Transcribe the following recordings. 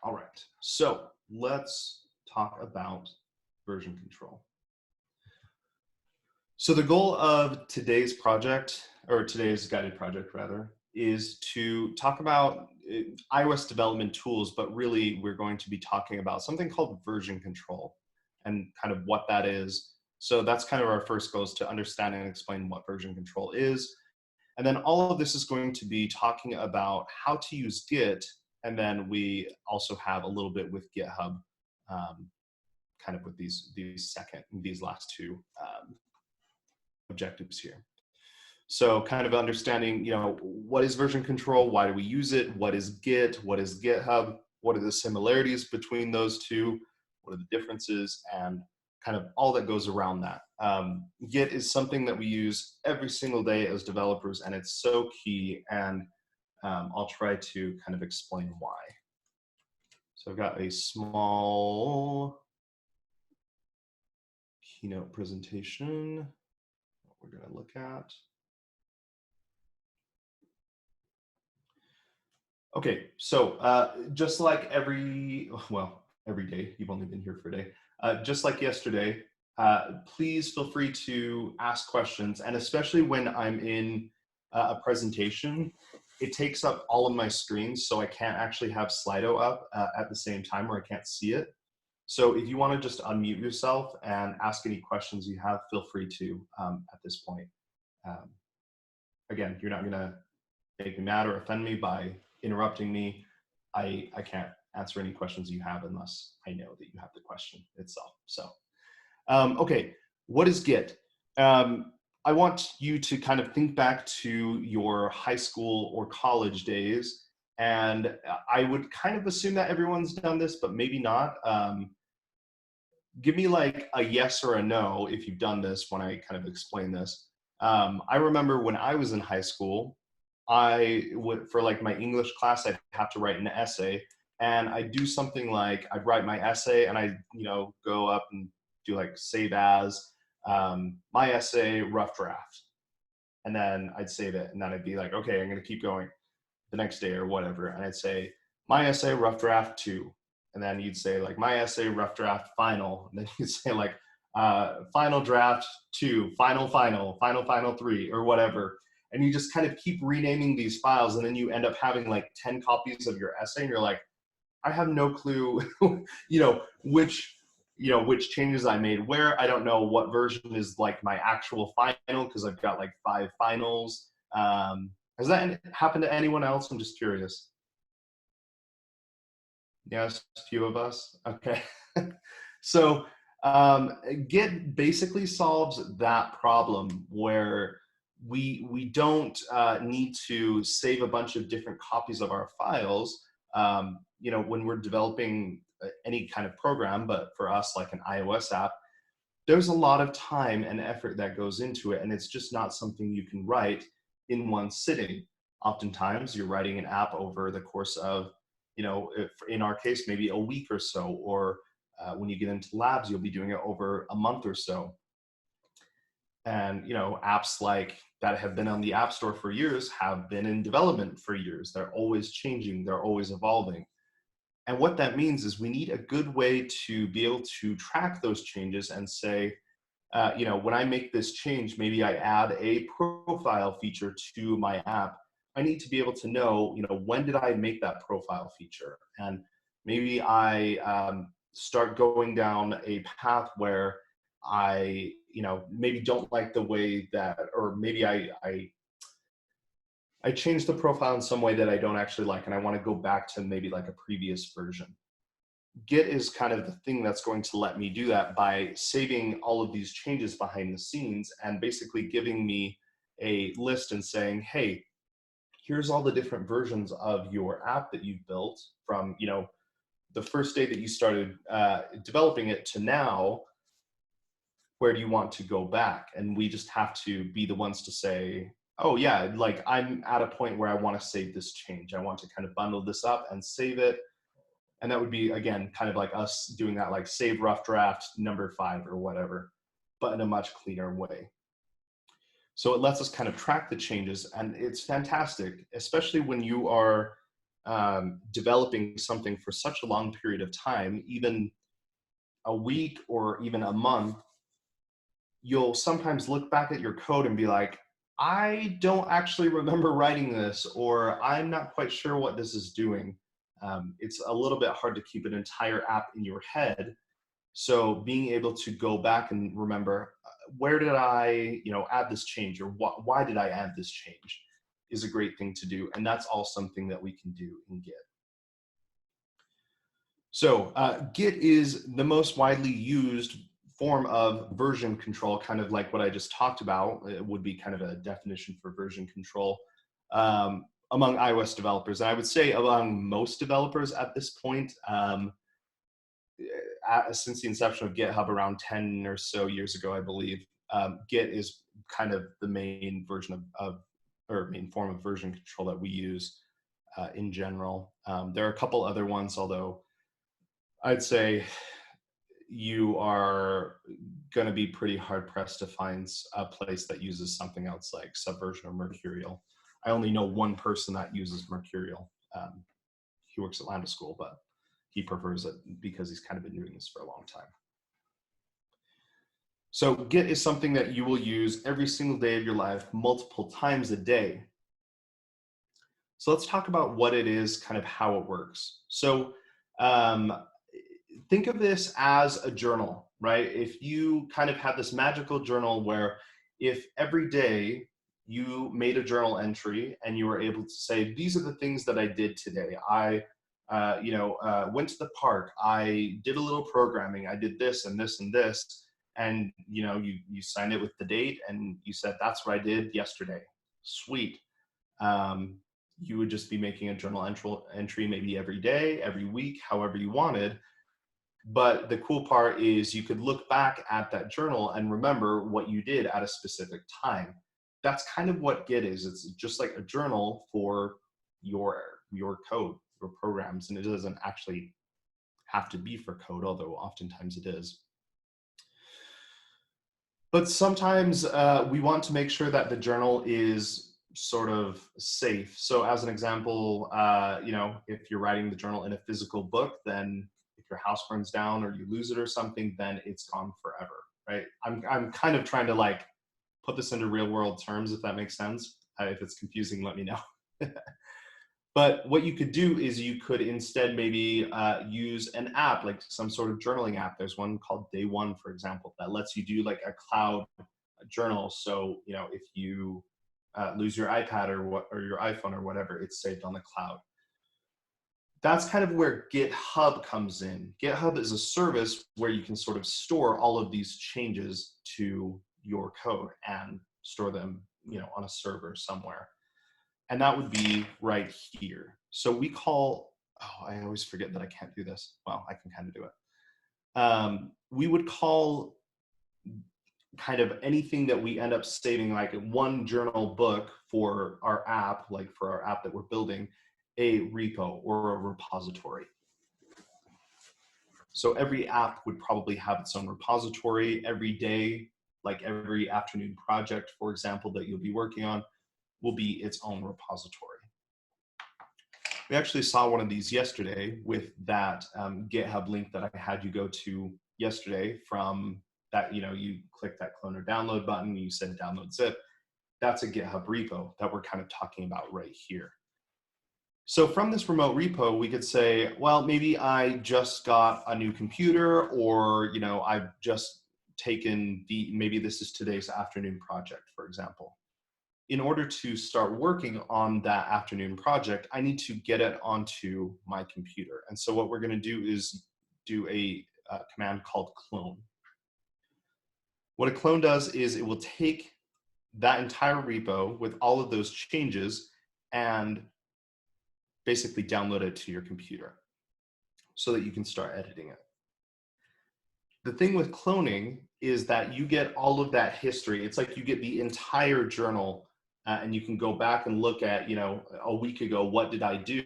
All right, so let's talk about version control. So the goal of today's project, or today's guided project rather, is to talk about iOS development tools, but really we're going to be talking about something called version control and kind of what that is. So that's kind of our first goal, is to understand and explain what version control is. And then all of this is going to be talking about how to use Git. And then we also have a little bit with GitHub, kind of with these last two objectives here. So kind of understanding, what is version control? Why do we use it? What is Git? What is GitHub? What are the similarities between those two? What are the differences? And kind of all that goes around that. Git is something that we use every single day as developers, and it's so key. And I'll try to kind of explain why. So I've got a small keynote presentation we're going to look at. Okay, so just like every day, you've only been here for a day, just like yesterday, please feel free to ask questions, and especially when I'm in a presentation, it takes up all of my screens, so I can't actually have Slido up at the same time, or I can't see it. So if you want to just unmute yourself and ask any questions you have, feel free to at this point. Again, you're not going to make me mad or offend me by interrupting me. I can't answer any questions you have unless I know that you have the question itself. So, okay, what is Git? I want you to kind of think back to your high school or college days, and I would kind of assume that everyone's done this, but maybe not. Give me like a yes or a no if you've done this when I kind of explain this. I remember when I was in high school, I would, for like my English class, I'd have to write an essay, and I'd do something like I'd write my essay and I'd go up and do like save as my essay rough draft, and then I'd save it, and then I'd be like, okay, I'm gonna keep going the next day or whatever, and I'd say my essay rough draft 2, and then you'd say like my essay rough draft final, and then you'd say like final draft 2, final 3, or whatever. And you just kind of keep renaming these files, and then you end up having like 10 copies of your essay, and you're like, I have no clue, which changes I made where. I don't know what version is like my actual final, because I've got like 5 finals. Has that happened to anyone else? I'm just curious. Yes, a few of us. Okay. So Git basically solves that problem where we don't need to save a bunch of different copies of our files, when we're developing any kind of program, but for us, like an iOS app, there's a lot of time and effort that goes into it, and it's just not something you can write in one sitting. Oftentimes, you're writing an app over the course of, if, in our case, maybe a week or so, or when you get into labs, you'll be doing it over a month or so. And apps like that have been on the App Store for years have been in development for years. They're always changing, they're always evolving. And what that means is we need a good way to be able to track those changes and say, when I make this change, maybe I add a profile feature to my app. I need to be able to know, when did I make that profile feature? And maybe I start going down a path where I, maybe don't like the way that, or maybe I changed the profile in some way that I don't actually like, and I want to go back to maybe like a previous version. Git is kind of the thing that's going to let me do that by saving all of these changes behind the scenes and basically giving me a list and saying, hey, here's all the different versions of your app that you've built from, the first day that you started developing it to now. Where do you want to go back? And we just have to be the ones to say, oh yeah, like I'm at a point where I want to save this change. I want to kind of bundle this up and save it. And that would be, again, kind of like us doing that, like save rough draft number 5 or whatever, but in a much cleaner way. So it lets us kind of track the changes, and it's fantastic, especially when you are developing something for such a long period of time, even a week or even a month, you'll sometimes look back at your code and be like, I don't actually remember writing this, or I'm not quite sure what this is doing. It's a little bit hard to keep an entire app in your head. So being able to go back and remember, where did I, add this change, or why did I add this change, is a great thing to do. And that's all something that we can do in Git. So Git is the most widely used form of version control, kind of like what I just talked about. It would be kind of a definition for version control among iOS developers. And I would say among most developers at this point, since the inception of GitHub around 10 or so years ago, I believe, Git is kind of the main version or main form of version control that we use in general. There are a couple other ones, although I'd say you are going to be pretty hard pressed to find a place that uses something else like Subversion or Mercurial. I only know one person that uses Mercurial. He works at Lambda School, but he prefers it because he's kind of been doing this for a long time. So Git is something that you will use every single day of your life, multiple times a day. So let's talk about what it is, kind of how it works. So think of this as a journal, right? If you kind of have this magical journal where if every day you made a journal entry and you were able to say, these are the things that I did today. I went to the park, I did a little programming, I did this and this and this. And you signed it with the date and you said, that's what I did yesterday. Sweet. You would just be making a journal entry maybe every day, every week, however you wanted. But the cool part is you could look back at that journal and remember what you did at a specific time. That's kind of what Git is. It's just like a journal for your code, your programs, and it doesn't actually have to be for code, although oftentimes it is. But sometimes we want to make sure that the journal is sort of safe. So as an example, if you're writing the journal in a physical book, then if your house burns down or you lose it or something, then it's gone forever, right? I'm kind of trying to like put this into real world terms, if that makes sense. If it's confusing, let me know. But what you could do is you could instead maybe use an app, like some sort of journaling app. There's one called Day One, for example, that lets you do like a cloud journal. So, if you lose your iPad or your iPhone or whatever, it's saved on the cloud. That's kind of where GitHub comes in. GitHub is a service where you can sort of store all of these changes to your code and store them, on a server somewhere. And that would be right here. So we call, I always forget that I can't do this. Well, I can kind of do it. We would call kind of anything that we end up saving, like one journal book for our app, like for our app that we're building, a repo or a repository. So every app would probably have its own repository. Every day, like every afternoon project, for example, that you'll be working on, will be its own repository. We actually saw one of these yesterday with that GitHub link that I had you go to yesterday from that, you click that clone or download button, you said download zip. That's a GitHub repo that we're kind of talking about right here. So from this remote repo, we could say, well, maybe I just got a new computer, or, I've just taken maybe this is today's afternoon project, for example. In order to start working on that afternoon project, I need to get it onto my computer. And so what we're going to do is do a command called clone. What a clone does is it will take that entire repo with all of those changes and basically download it to your computer so that you can start editing it. The thing with cloning is that you get all of that history. It's like you get the entire journal and you can go back and look at, a week ago, what did I do?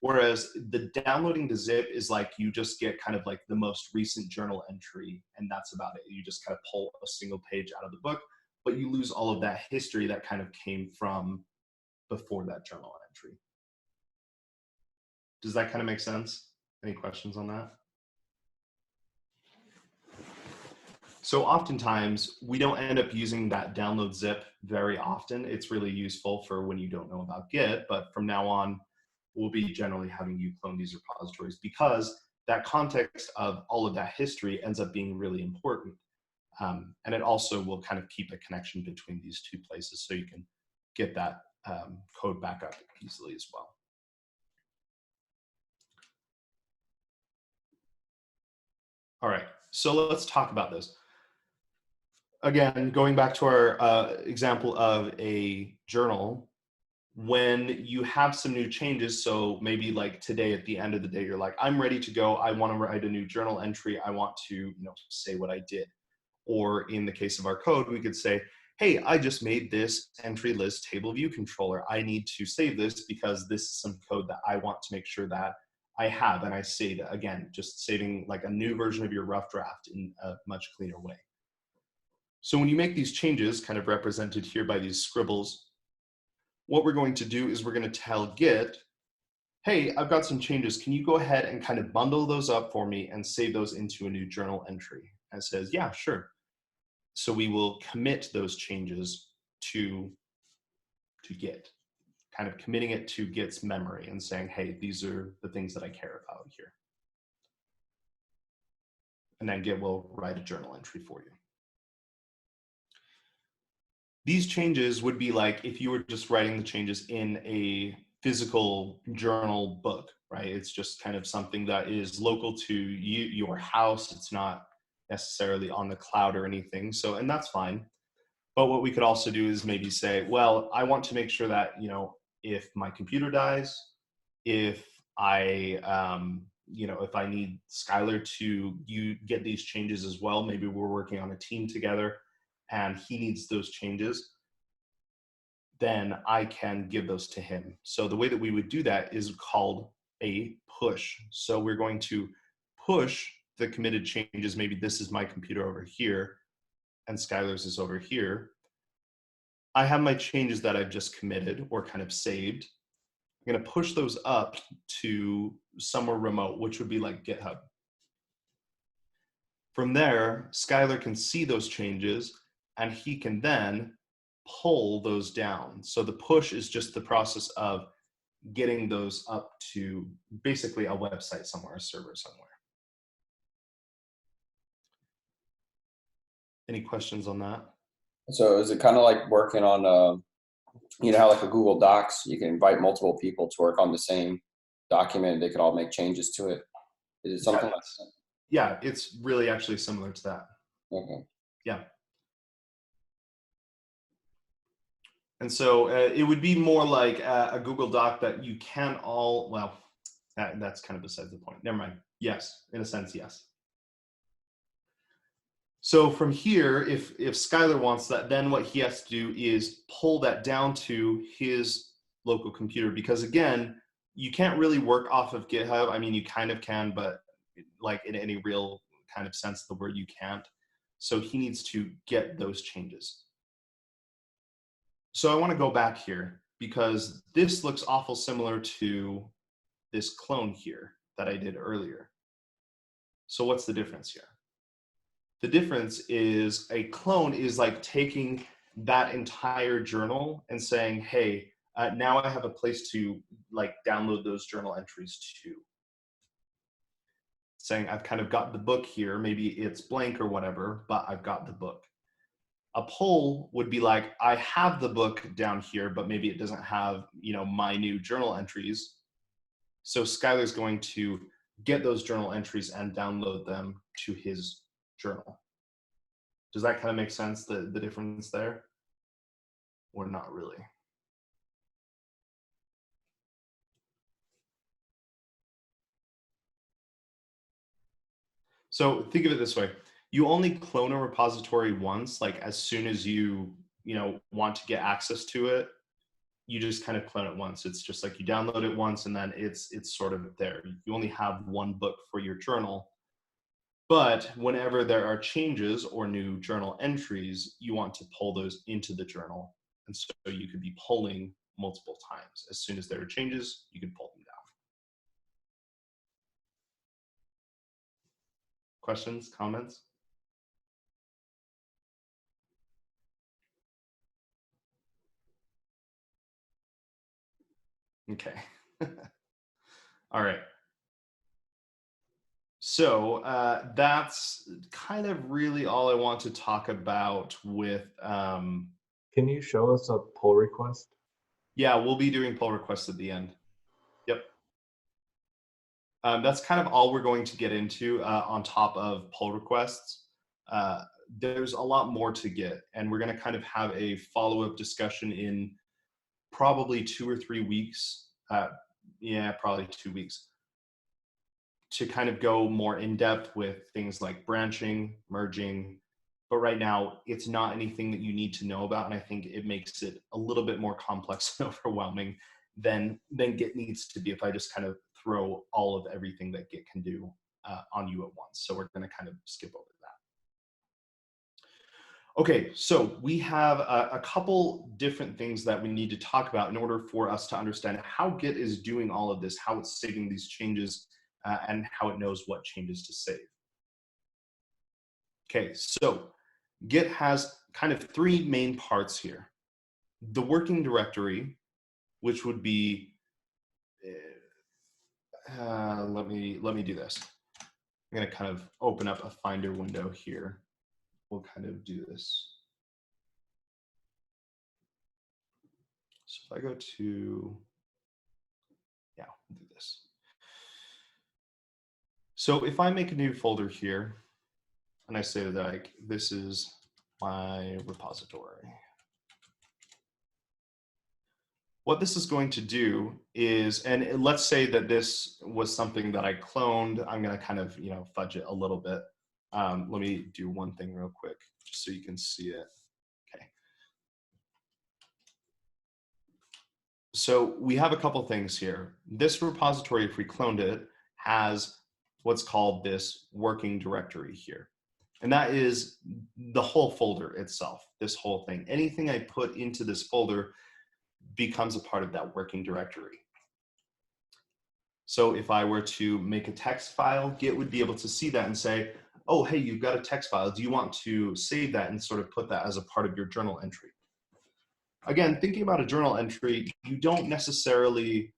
Whereas the downloading to zip is like you just get kind of like the most recent journal entry, and that's about it. You just kind of pull a single page out of the book, but you lose all of that history that kind of came from before that journal entry. Does that kind of make sense? Any questions on that? So oftentimes we don't end up using that download zip very often. It's really useful for when you don't know about Git, but from now on, we'll be generally having you clone these repositories because that context of all of that history ends up being really important. And it also will kind of keep a connection between these two places so you can get that code back up easily as well. All right, so let's talk about this. Again, going back to our example of a journal, when you have some new changes, so maybe like today at the end of the day, you're like, I'm ready to go. I want to write a new journal entry. I want to, say what I did. Or in the case of our code, we could say, hey, I just made this entry list table view controller. I need to save this because this is some code that I want to make sure that I have. And I save it again, just saving like a new version of your rough draft in a much cleaner way. So when you make these changes, kind of represented here by these scribbles, what we're going to do is we're going to tell Git, hey, I've got some changes. Can you go ahead and kind of bundle those up for me and save those into a new journal entry? And it says, yeah, sure. So we will commit those changes to Git, kind of committing it to Git's memory and saying, hey, these are the things that I care about here. And then Git will write a journal entry for you. These changes would be like if you were just writing the changes in a physical journal book, right? It's just kind of something that is local to you, your house. It's not necessarily on the cloud or anything. So, and that's fine. But what we could also do is maybe say, well, I want to make sure that, if my computer dies, if I, if I need Skylar to get these changes as well, maybe we're working on a team together and he needs those changes, then I can give those to him. So the way that we would do that is called a push. So we're going to push the committed changes. Maybe this is my computer over here and Skylar's is over here. I have my changes that I've just committed or kind of saved. I'm going to push those up to somewhere remote, which would be like GitHub. From there, Skylar can see those changes and he can then pull those down. So the push is just the process of getting those up to basically a website somewhere, a server somewhere. Any questions on that? So is it kind of like working on, how like a Google Docs, you can invite multiple people to work on the same document. They could all make changes to it. Is it something like that? Yeah, it's really actually similar to that. Okay. Yeah. And so it would be more like a Google Doc that you can all, well, that's kind of besides the point. Never mind. Yes, in a sense, yes. So from here, if Skylar wants that, then what he has to do is pull that down to his local computer, because again, you can't really work off of GitHub. I mean, you kind of can, but like in any real kind of sense of the word, you can't. So he needs to get those changes. So I want to go back here because this looks awful similar to this clone here that I did earlier. So what's the difference here? The difference is a clone is like taking that entire journal and saying, hey, now I have a place to like download those journal entries to. Saying I've kind of got the book here, maybe it's blank or whatever, but I've got the book. A pull would be like, I have the book down here, but maybe it doesn't have, my new journal entries. So Skylar's going to get those journal entries and download them to his journal. Does that kind of make sense, the difference there? Or not really? So think of it this way. You only clone a repository once, like as soon as you want to get access to it, you just kind of clone it once. It's just like you download it once and then it's sort of there. You only have one book for your journal. But whenever there are changes or new journal entries, you want to pull those into the journal. And so you could be pulling multiple times. As soon as there are changes, you can pull them down. Questions, comments? Okay. All right. So that's kind of really all I want to talk about with, Can you show us a pull request? yeah, we'll be doing pull requests at the end. Yep. That's kind of all we're going to get into on top of pull requests. Uh, there's a lot more to get, and we're going to kind of have a follow-up discussion in probably 2 or 3 weeks. Yeah, probably 2 weeks to kind of go more in depth with things like branching, merging. But right now, it's not anything that you need to know about, and I think it makes it a little bit more complex and overwhelming than Git needs to be if I just kind of throw all of everything that Git can do on you at once. So we're going to kind of skip over that. Okay, so we have a couple different things that we need to talk about in order for us to understand how Git is doing all of this, how it's saving these changes, and how it knows what changes to save. Okay, so Git has kind of three main parts here. The working directory, which would be, let me do this. I'm going to kind of open up a Finder window here. We'll kind of do this. So if I go to, yeah, we'll do this. So if I make a new folder here, and I say that like this is my repository, what this is going to do is, and let's say that this was something that I cloned. I'm going to kind of, fudge it a little bit. Let me do one thing real quick, just so you can see it. Okay. So we have a couple things here. This repository, if we cloned it, has what's called this working directory here. And that is the whole folder itself, this whole thing. Anything I put into this folder becomes a part of that working directory. So if I were to make a text file, Git would be able to see that and say, oh, hey, you've got a text file. Do you want to save that and sort of put that as a part of your journal entry? Again, thinking about a journal entry, you don't necessarily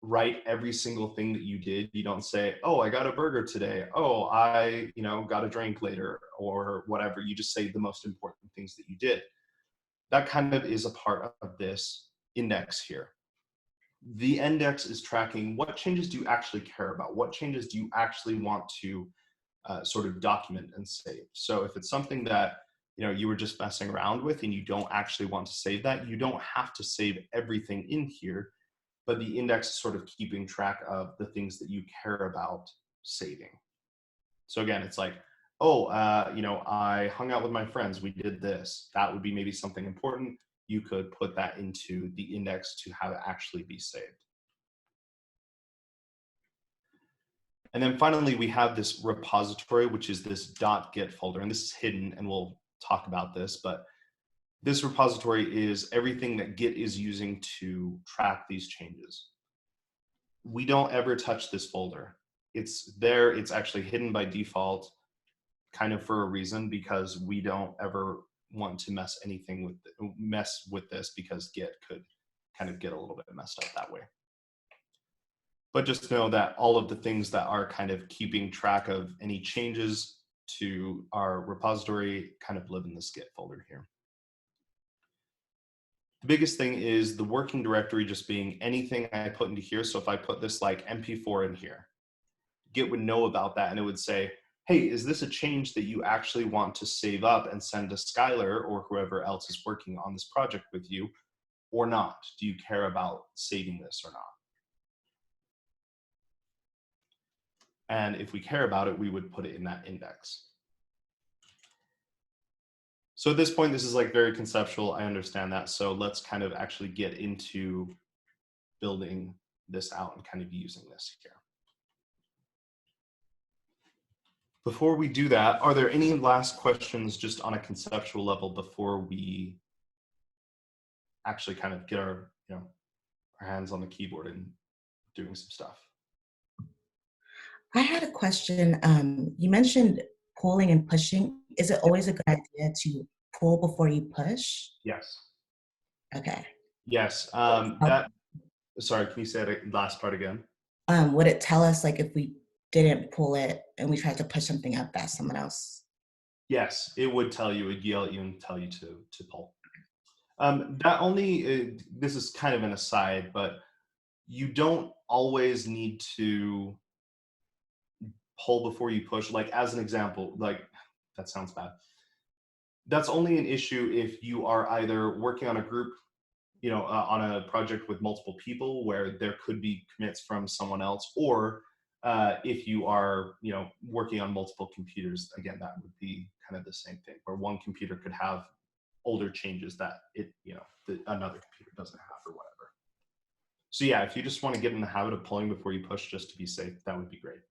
write every single thing that you did. You don't say, oh, I got a burger today. Oh, I got a drink later or whatever. You just say the most important things that you did. That kind of is a part of this index here. The index is tracking what changes do you actually care about? What changes do you actually want to sort of document and save? So if it's something that you were just messing around with and you don't actually want to save that, you don't have to save everything in here, but the index is sort of keeping track of the things that you care about saving. So again, it's like, oh, I hung out with my friends, we did this. That would be maybe something important. You could put that into the index to have it actually be saved. And then finally, we have this repository, which is this .git folder, and this is hidden, and we'll talk about this, but this repository is everything that Git is using to track these changes. We don't ever touch this folder. It's there, it's actually hidden by default, kind of for a reason, because we don't ever want to mess with this, because Git could kind of get a little bit messed up that way. But just know that all of the things that are kind of keeping track of any changes to our repository kind of live in this Git folder here. The biggest thing is the working directory just being anything I put into here. So if I put this like MP4 in here, Git would know about that and it would say, hey, is this a change that you actually want to save up and send to Skylar or whoever else is working on this project with you or not? Do you care about saving this or not? And if we care about it, we would put it in that index. So at this point, this is like very conceptual. I understand that. So let's kind of actually get into building this out and kind of using this here. Before we do that, are there any last questions just on a conceptual level before we actually kind of get our, our hands on the keyboard and doing some stuff? I had a question. You mentioned pulling and pushing. Is it always a good idea to pull before you push? Yes. Okay. Yes. Um, Sorry, can you say the last part again? would it tell us like if we didn't pull it and we tried to push something up that someone else? Yes, it would tell you, it'd yell at you and tell you to pull. That only, this is kind of an aside, but you don't always need to pull before you push. Like as an example, like that sounds bad. That's only an issue if you are either working on a group, on a project with multiple people where there could be commits from someone else, or if you are, working on multiple computers. Again, that would be kind of the same thing, where one computer could have older changes that another computer doesn't have or whatever. So yeah, if you just want to get in the habit of pulling before you push just to be safe, that would be great.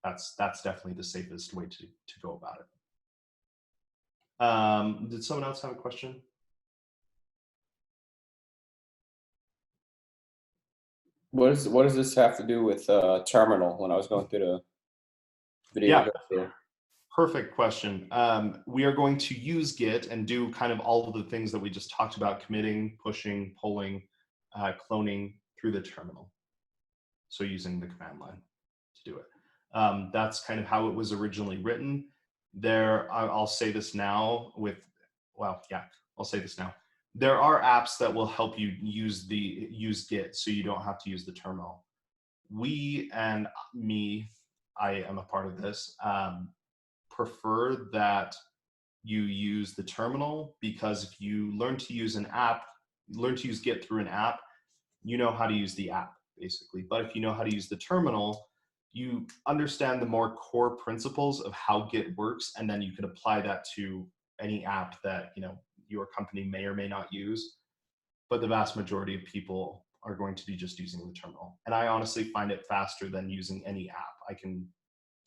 That's definitely the safest way to go about it. Did someone else have a question? What does this have to do with terminal when I was going through the video? Yeah, perfect question. We are going to use Git and do kind of all of the things that we just talked about: committing, pushing, pulling, cloning through the terminal. So using the command line to do it. That's kind of how it was originally written. I'll say this now I'll say this now. There are apps that will help you use Git, so you don't have to use the terminal. I am a part of this, prefer that you use the terminal, because if you learn to use Git through an app, you know how to use the app basically. But if you know how to use the terminal, you understand the more core principles of how Git works, and then you can apply that to any app that your company may or may not use. But the vast majority of people are going to be just using the terminal. And I honestly find it faster than using any app. I can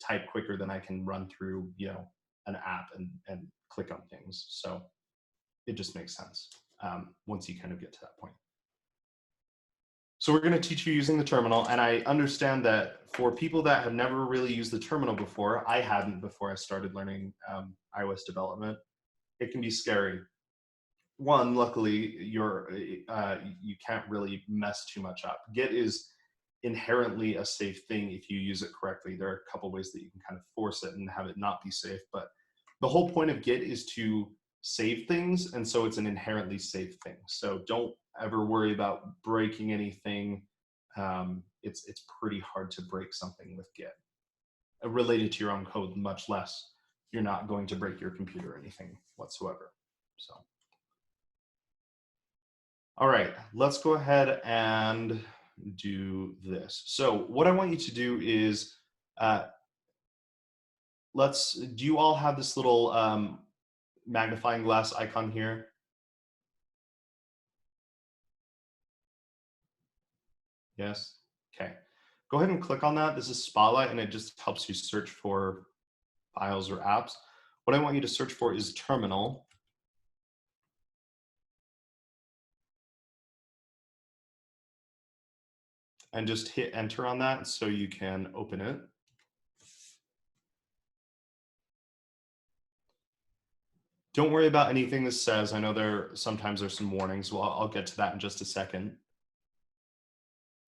type quicker than I can run through, an app and click on things. So it just makes sense once you kind of get to that point. So we're going to teach you using the terminal. And I understand that for people that have never really used the terminal before, I hadn't before I started learning iOS development, it can be scary. One, luckily, you can't really mess too much up. Git is inherently a safe thing if you use it correctly. There are a couple ways that you can kind of force it and have it not be safe, but the whole point of Git is to save things, and so it's an inherently safe thing. So don't ever worry about breaking anything. It's pretty hard to break something with Git related to your own code, much less you're not going to break your computer or anything whatsoever. So. All right, let's go ahead and do this. So what I want you to do is, do you all have this little magnifying glass icon here? Yes? Okay. Go ahead and click on that. This is Spotlight, and it just helps you search for files or apps. What I want you to search for is terminal. And just hit enter on that so you can open it. Don't worry about anything this says. I know sometimes there's some warnings. Well, I'll get to that in just a second.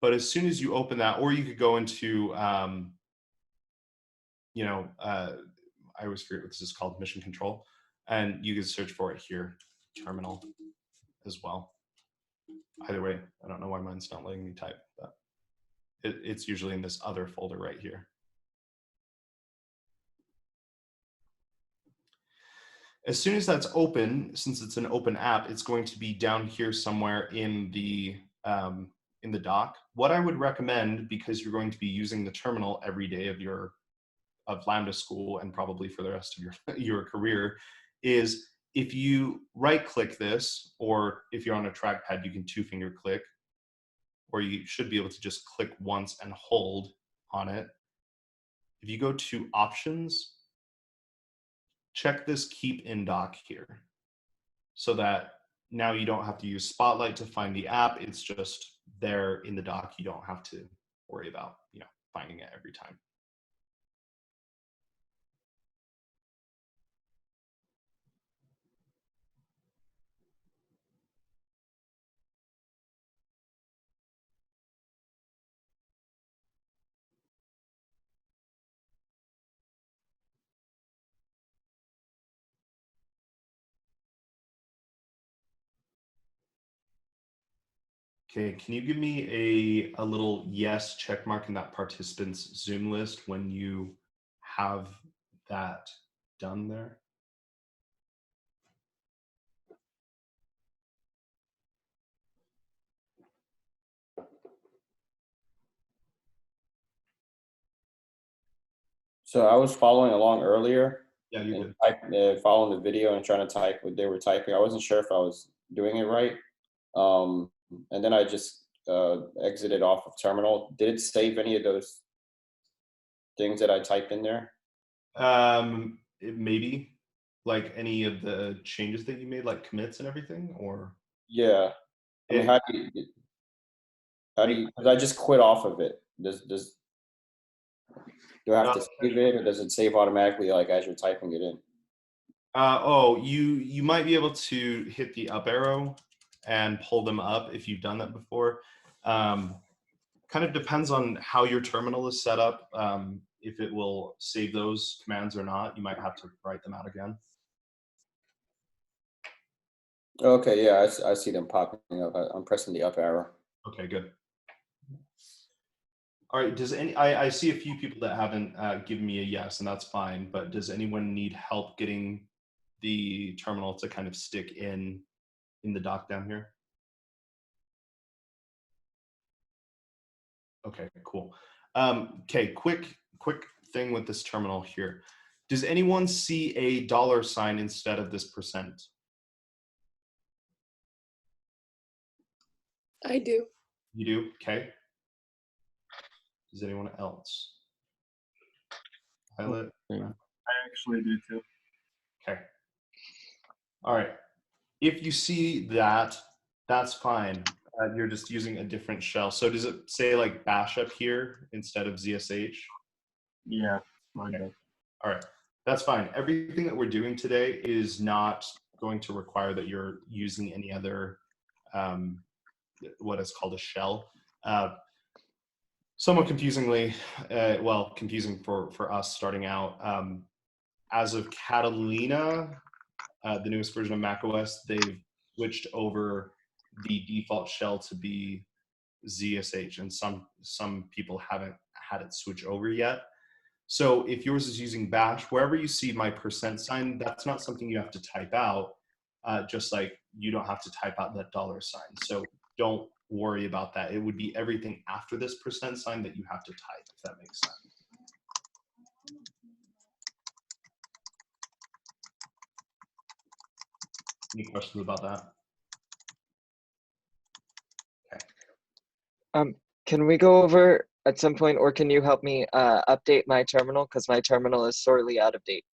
But as soon as you open that, or you could go into, I always forget what this is called, mission control, and you can search for it here, terminal as well. Either way, I don't know why mine's not letting me type, but it's usually in this other folder right here. As soon as that's open, since it's an open app, it's going to be down here somewhere in the dock. What I would recommend, because you're going to be using the terminal every day of Lambda school and probably for the rest of your career, is if you right-click this, or if you're on a trackpad, you can two-finger click, or you should be able to just click once and hold on it. If you go to Options, check this Keep in Dock here, so that now you don't have to use Spotlight to find the app. It's just there in the dock. You don't have to worry about finding it every time. Okay, can you give me a little yes check mark in that participants Zoom list when you have that done there? So I was following along earlier Yeah, you're and good. following the video and trying to type what they were typing. I wasn't sure if I was doing it right. And then I just exited off of terminal. Did it save any of those things that I typed in there? Maybe like any of the changes that you made, like commits and everything, or Yeah. I mean, it, how do you, because I just quit off of it. Do I have uh, to save it, or does it save automatically like as you're typing it in? oh, you might be able to hit the up arrow and pull them up if you've done that before. Kind of depends on how your terminal is set up. If it will save those commands or not, you might have to write them out again. Okay, yeah, I see them popping up. I'm pressing the up arrow. Okay, good. All right, does I see a few people that haven't given me a yes, and that's fine, but does anyone need help getting the terminal to kind of stick in the dock down here? Okay, cool. Okay, quick thing with this terminal here. Does anyone see a $sign instead of this %? I do. You do? Okay. Does anyone else? Pilot? I actually do too. Okay. All right. If you see that, that's fine. You're just using a different shell. So does it say like bash up here instead of ZSH? Yeah, mine does. All right. That's fine. Everything that we're doing today is not going to require that you're using any other what is called a shell. Somewhat confusingly, well, confusing for us starting out. As of Catalina, the newest version of macOS, they've switched over the default shell to be ZSH, and some people haven't had it switch over yet. So if yours is using bash, wherever you see my %, that's not something you have to type out, just like you don't have to type out that $sign. So don't worry about that. It would be everything after this % that you have to type, if that makes sense. Any questions about that? Can we go over at some point, or can you help me update my terminal? Because my terminal is sorely out of date.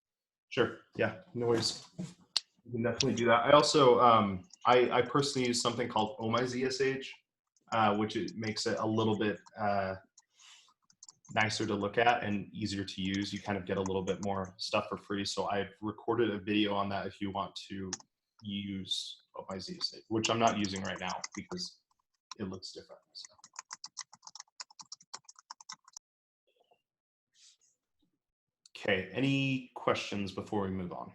Sure. Yeah, no worries. You can definitely do that. I also, I personally use something called OhmyZSH, which it makes it a little bit nicer to look at and easier to use. You kind of get a little bit more stuff for free. So I've recorded a video on that if you want to use OhmyZSH, which I'm not using right now because it looks different. So. Okay, any questions before we move on?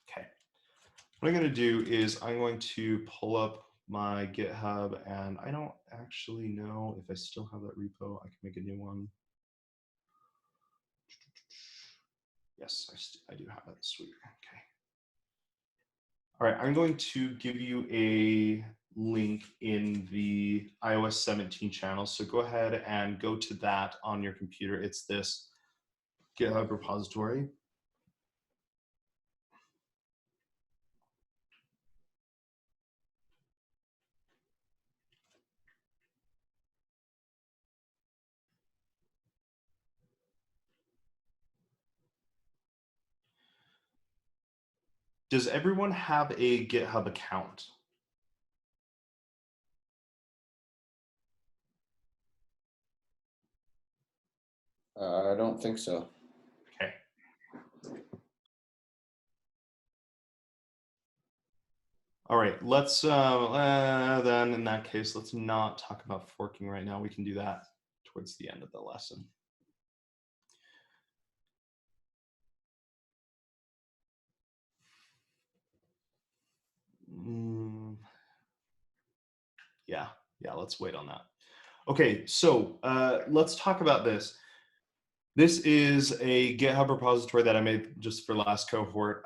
Okay, what I'm going to do is I'm going to pull up my GitHub, and I don't actually know if I still have that repo. I can make a new one. Yes, I do have it. Sweet. Okay. All right, I'm going to give you a link in the iOS 17 channel. So go ahead and go to that on your computer. It's this GitHub repository. Does everyone have a GitHub account? I don't think so. Okay. All right, let's then in that case, let's not talk about forking right now. We can do that towards the end of the lesson. Yeah, let's wait on that. Okay, so let's talk about this. This is a GitHub repository that I made just for last cohort.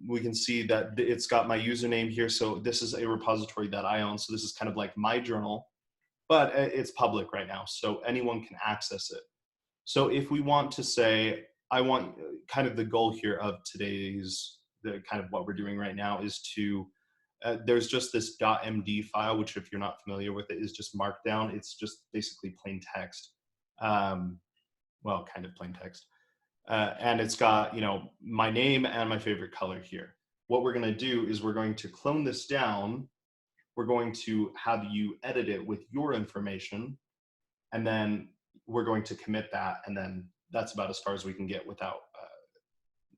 We can see that it's got my username here. So this is a repository that I own. So this is kind of like my journal, but it's public right now. So anyone can access it. So if we want to say, I want kind of the goal here of today's, the kind of what we're doing right now is to, there's just this .md file, which if you're not familiar with it is just markdown. It's just basically plain text. Well, kind of plain text. And it's got, you know, my name and my favorite color here. What we're going to do is we're going to clone this down. We're going to have you edit it with your information, and then we're going to commit that, and then that's about as far as we can get without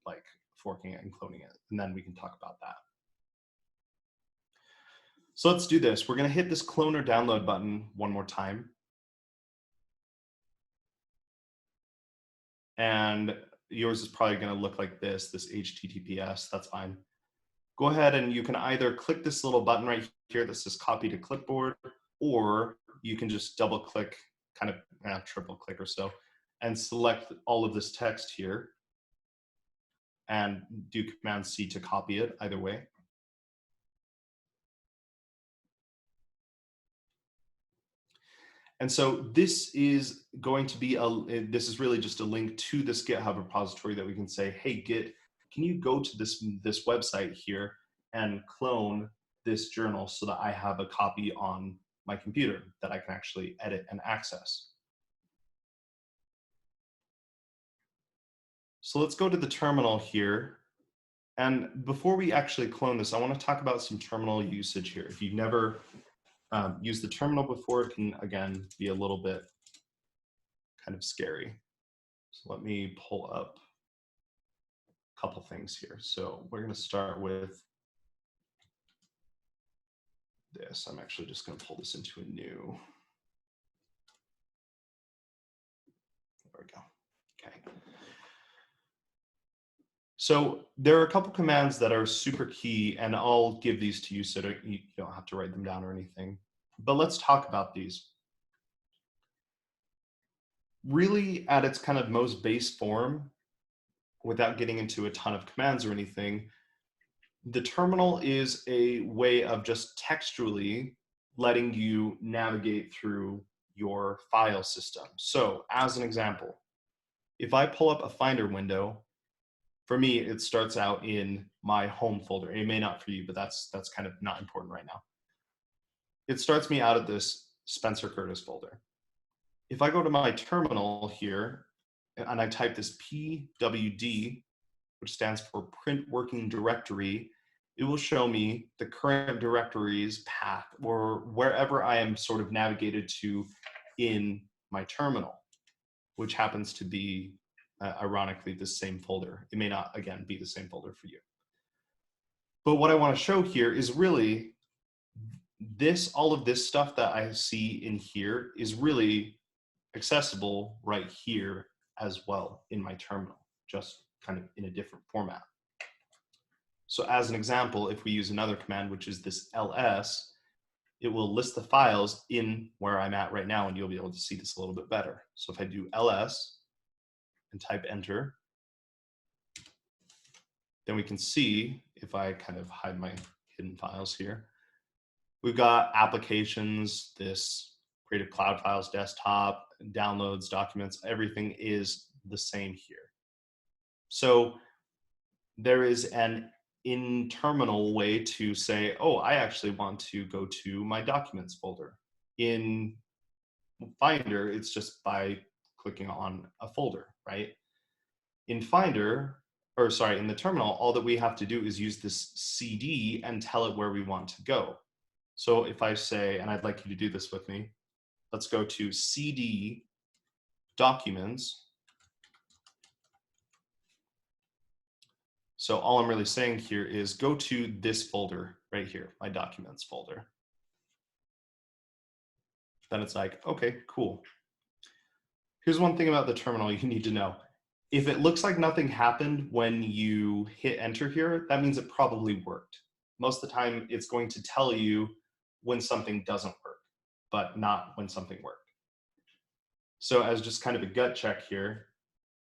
like forking it and cloning it, and then we can talk about that. So let's do this. We're going to hit this clone or download button one more time. And yours is probably going to look like this HTTPS, that's fine. Go ahead and you can either click this little button right here that says copy to clipboard, or you can just double click, kind of triple click or so, and select all of this text here and do Command C to copy it, either way. And so this is going to be, this is really just a link to this GitHub repository that we can say, hey, Git, can you go to this website here and clone this journal so that I have a copy on my computer that I can actually edit and access. So let's go to the terminal here. And before we actually clone this, I want to talk about some terminal usage here. If you've never used the terminal before, it can, again, be a little bit kind of scary. So let me pull up a couple things here. So we're going to start with this. I'm actually just going to pull this into a new. There we go. Okay. So there are a couple commands that are super key, and I'll give these to you so that you don't have to write them down or anything. But let's talk about these. Really, at its kind of most base form, without getting into a ton of commands or anything, the terminal is a way of just textually letting you navigate through your file system. So as an example, if I pull up a Finder window, for me, it starts out in my home folder. It may not for you, but that's kind of not important right now. It starts me out of this Spencer Curtis folder. If I go to my terminal here and I type this pwd, which stands for print working directory, it will show me the current directory's path or wherever I am sort of navigated to in my terminal, which happens to be ironically the same folder. It may not, again, be the same folder for you. But what I want to show here is really all of this stuff that I see in here is really accessible right here as well in my terminal, just kind of in a different format. So as an example, if we use another command, which is this ls, it will list the files in where I'm at right now, and you'll be able to see this a little bit better. So if I do ls and type enter, then we can see, if I kind of hide my hidden files here, we've got applications, this Creative Cloud Files desktop, downloads, documents, everything is the same here. So there is an in-terminal way to say, oh, I actually want to go to my documents folder. In Finder, it's just by clicking on a folder, right? In Finder, or sorry, in the terminal, all that we have to do is use this CD and tell it where we want to go. So if I say, and I'd like you to do this with me, let's go to CD documents. So all I'm really saying here is go to this folder right here, my documents folder. Then it's like, okay, cool. Here's one thing about the terminal you need to know. If it looks like nothing happened when you hit enter here, that means it probably worked. most of the time it's going to tell you when something doesn't work, but not when something worked. So as just kind of a gut check here,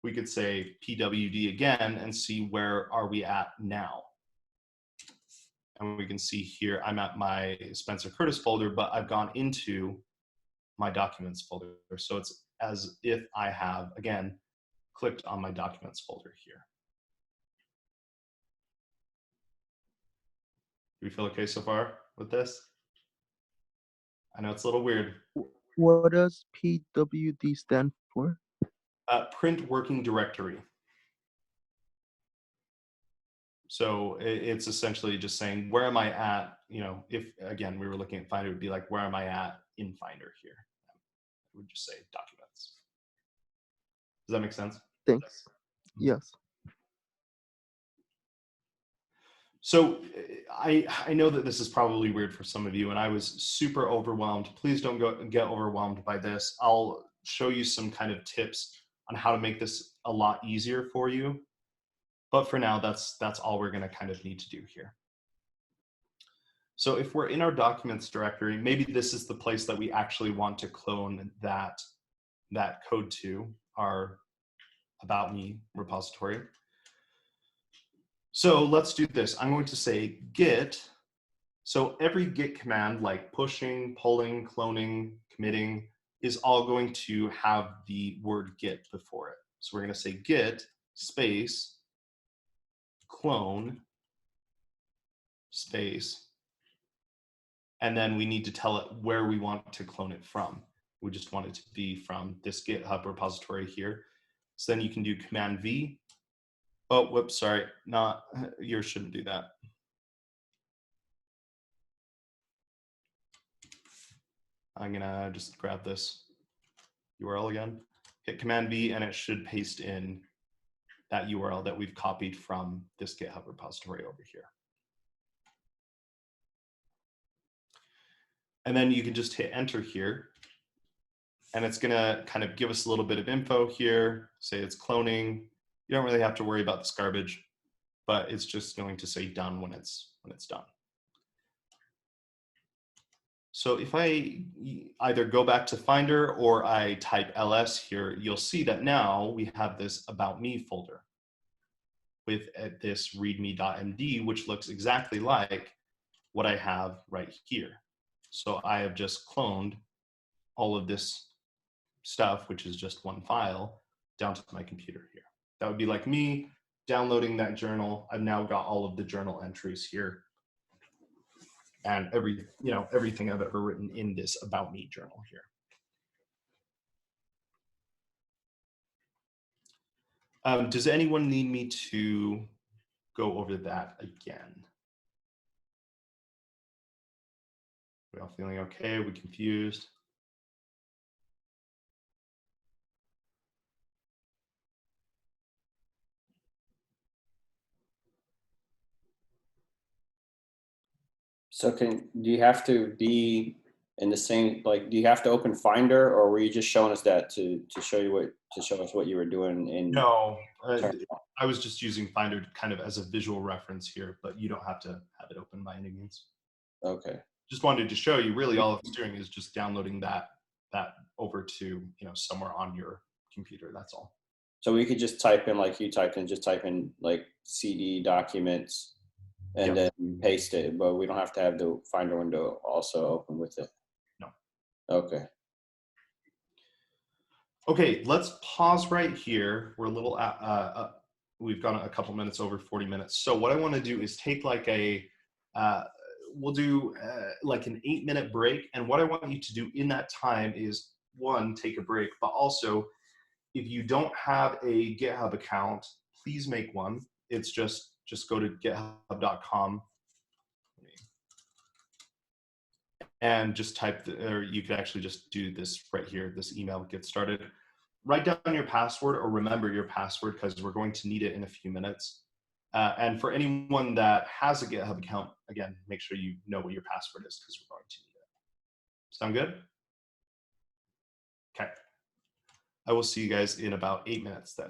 we could say pwd again and see where are we at now. And we can see here, I'm at my Spencer Curtis folder, but I've gone into my documents folder. So it's as if I have, again, clicked on my documents folder here. Do we feel okay so far with this? I know it's a little weird. What does PWD stand for? Print working directory. So it's essentially just saying, where am I at? You know, if again, we were looking at Finder, it would be like, where am I at in Finder here? It would just say documents. Does that make sense? Thanks. Yes. So I know that this is probably weird for some of you, and I was super overwhelmed. Please don't get overwhelmed by this. I'll show you some kind of tips on how to make this a lot easier for you. But for now, that's all we're going to kind of need to do here. So if we're in our documents directory, maybe this is the place that we actually want to clone that code to, our About Me repository. So let's do this. I'm going to say git. So every git command, like pushing, pulling, cloning, committing, is all going to have the word git before it. So we're going to say git space clone space, and then we need to tell it where we want to clone it from. We just want it to be from this GitHub repository here. So then you can do Command V. Oh, whoops, sorry, not, yours shouldn't do that. I'm gonna just grab this URL again, hit Command V, and it should paste in that URL that we've copied from this GitHub repository over here. And then you can just hit enter here, and it's gonna kind of give us a little bit of info here, say it's cloning. You don't really have to worry about this garbage, but it's just going to say done when it's done. So if I either go back to Finder or I type ls here, you'll see that now we have this About Me folder with this readme.md, which looks exactly like what I have right here. So I have just cloned all of this stuff, which is just one file, down to my computer here. That would be like me downloading that journal. I've now got all of the journal entries here and everything I've ever written in this About Me journal here. Does anyone need me to go over that again? We all feeling okay? Are we confused? So do you have to be in the same, like, do you have to open Finder, or were you just showing us that to show us what you were doing in? No, I was just using Finder kind of as a visual reference here, but you don't have to have it open by any means. Okay. Just wanted to show you, really all it's doing is just downloading that over to somewhere on your computer. That's all. So we could just type in, like you typed in, just type in like CD documents and Yep. then paste it, but we don't have to have the Finder window also open with it. No. Okay. Okay, let's pause right here. We're a little, we've gone a couple minutes over 40 minutes. So what I want to do is take like we'll do like an 8-minute break. And what I want you to do in that time is, one, take a break, but also if you don't have a GitHub account, please make one. It's just go to github.com and just type, or you could actually just do this right here, this email, get started. Write down your password or remember your password because we're going to need it in a few minutes. And for anyone that has a GitHub account, again, make sure you know what your password is because we're going to need it. Sound good? Okay. I will see you guys in about 8 minutes then.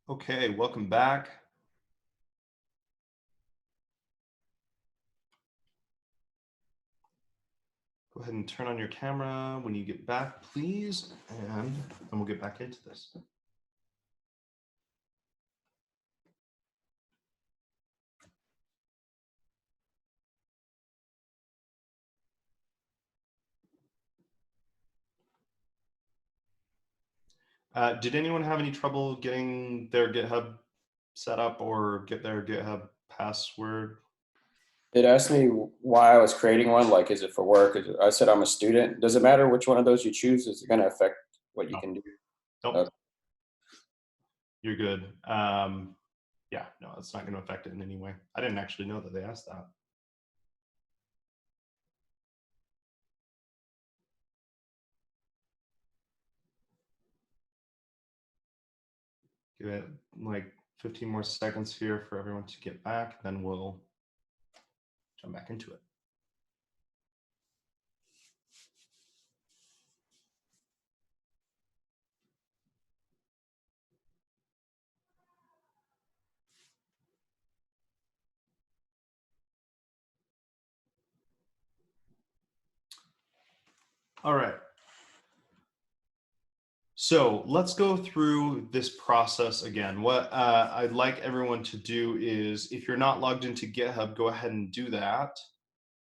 Okay, welcome back. Go ahead and turn on your camera when you get back, please, and then we'll get back into this. Did anyone have any trouble getting their GitHub set up or get their GitHub password? It asked me why I was creating one. Like, is it for work? I said I'm a student. Does it matter which one of those you choose? Is it going to affect what you No. can do? Nope. Okay. You're good. Yeah, no, it's not going to affect it in any way. I didn't actually know that they asked that. Give it like 15 more seconds here for everyone to get back, then we'll jump back into it. All right. So let's go through this process again. What I'd like everyone to do is, if you're not logged into GitHub, go ahead and do that.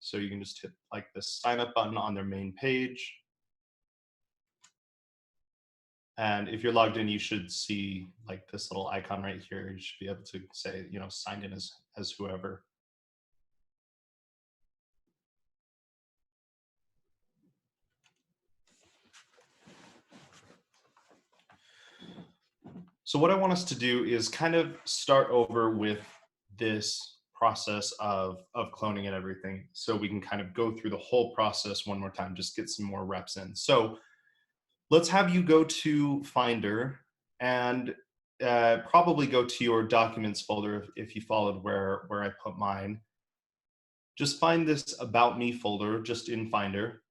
So you can just hit like the sign up button on their main page. And if you're logged in, you should see like this little icon right here. You should be able to say, you know, signed in as whoever. So what I want us to do is kind of start over with this process of cloning and everything, so we can kind of go through the whole process one more time, just get some more reps in. So let's have you go to Finder and probably go to your documents folder if you followed where I put mine. Just find this About Me folder just in Finder.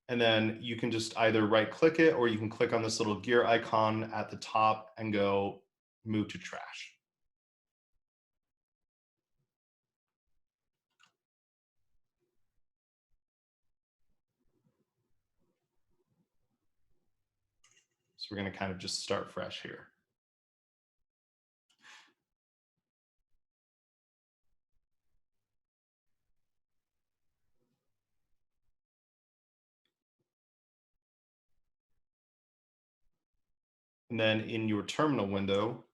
And then you can just either right click it or you can click on this little gear icon at the top and go move to trash. So we're going to kind of just start fresh here. And then in your terminal window,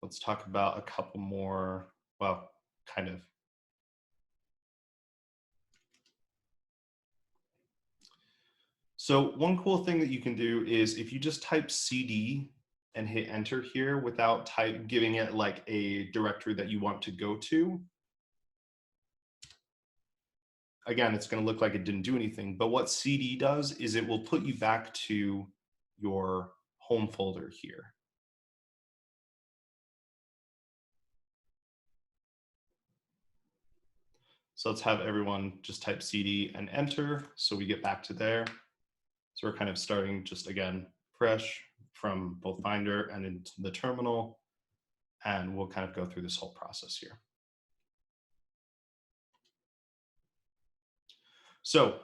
let's talk about a couple more, well, kind of. So one cool thing that you can do is if you just type CD and hit enter here without giving it like a directory that you want to go to, again, it's going to look like it didn't do anything. But what CD does is it will put you back to your home folder here. So let's have everyone just type CD and enter so we get back to there. So we're kind of starting just again fresh from both Finder and into the terminal, and we'll kind of go through this whole process here. So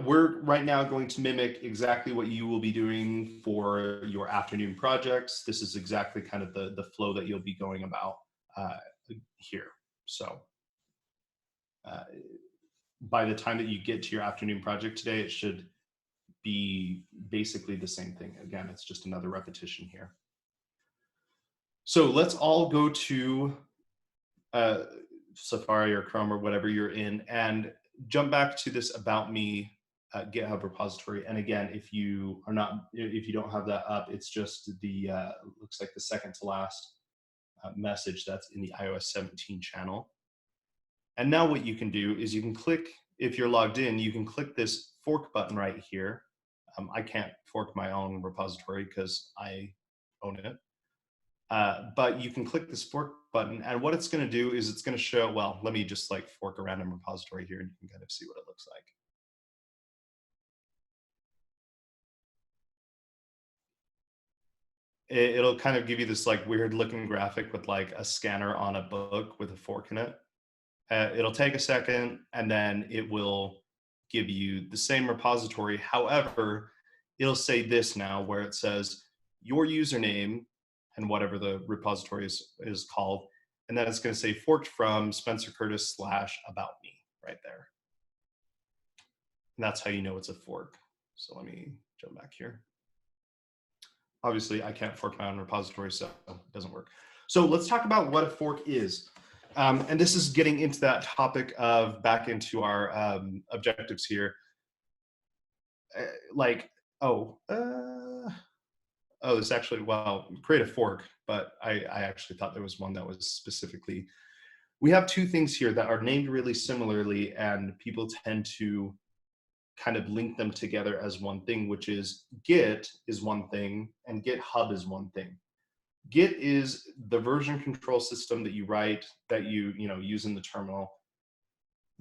we're right now going to mimic exactly what you will be doing for your afternoon projects. This is exactly kind of the flow that you'll be going about here. So by the time that you get to your afternoon project today, it should be basically the same thing. Again, it's just another repetition here. So let's all go to Safari or Chrome or whatever you're in and jump back to this About Me GitHub repository. And again, if you don't have that up, it's just the looks like the second to last message that's in the iOS 17 channel. And now what you can do is you can click, if you're logged in, you can click this fork button right here. I can't fork my own repository because I own it. But you can click this fork button, and what it's going to do is it's going to show, well, let me just like fork a random repository here and you can kind of see what it looks like. it'll kind of give you this like weird looking graphic with like a scanner on a book with a fork in it. It'll take a second and then it will give you the same repository. However, it'll say this now where it says your username and whatever the repository is called. And then it's going to say forked from Spencer Curtis / about me right there. And that's how you know it's a fork. So let me jump back here. Obviously, I can't fork my own repository, so it doesn't work. So let's talk about what a fork is. And this is getting into that topic of back into our objectives here. This actually, well, create a fork, but I actually thought there was one that was specifically, we have two things here that are named really similarly, and people tend to kind of link them together as one thing, which is Git is one thing and GitHub is one thing. Git is the version control system that you write, that you use in the terminal.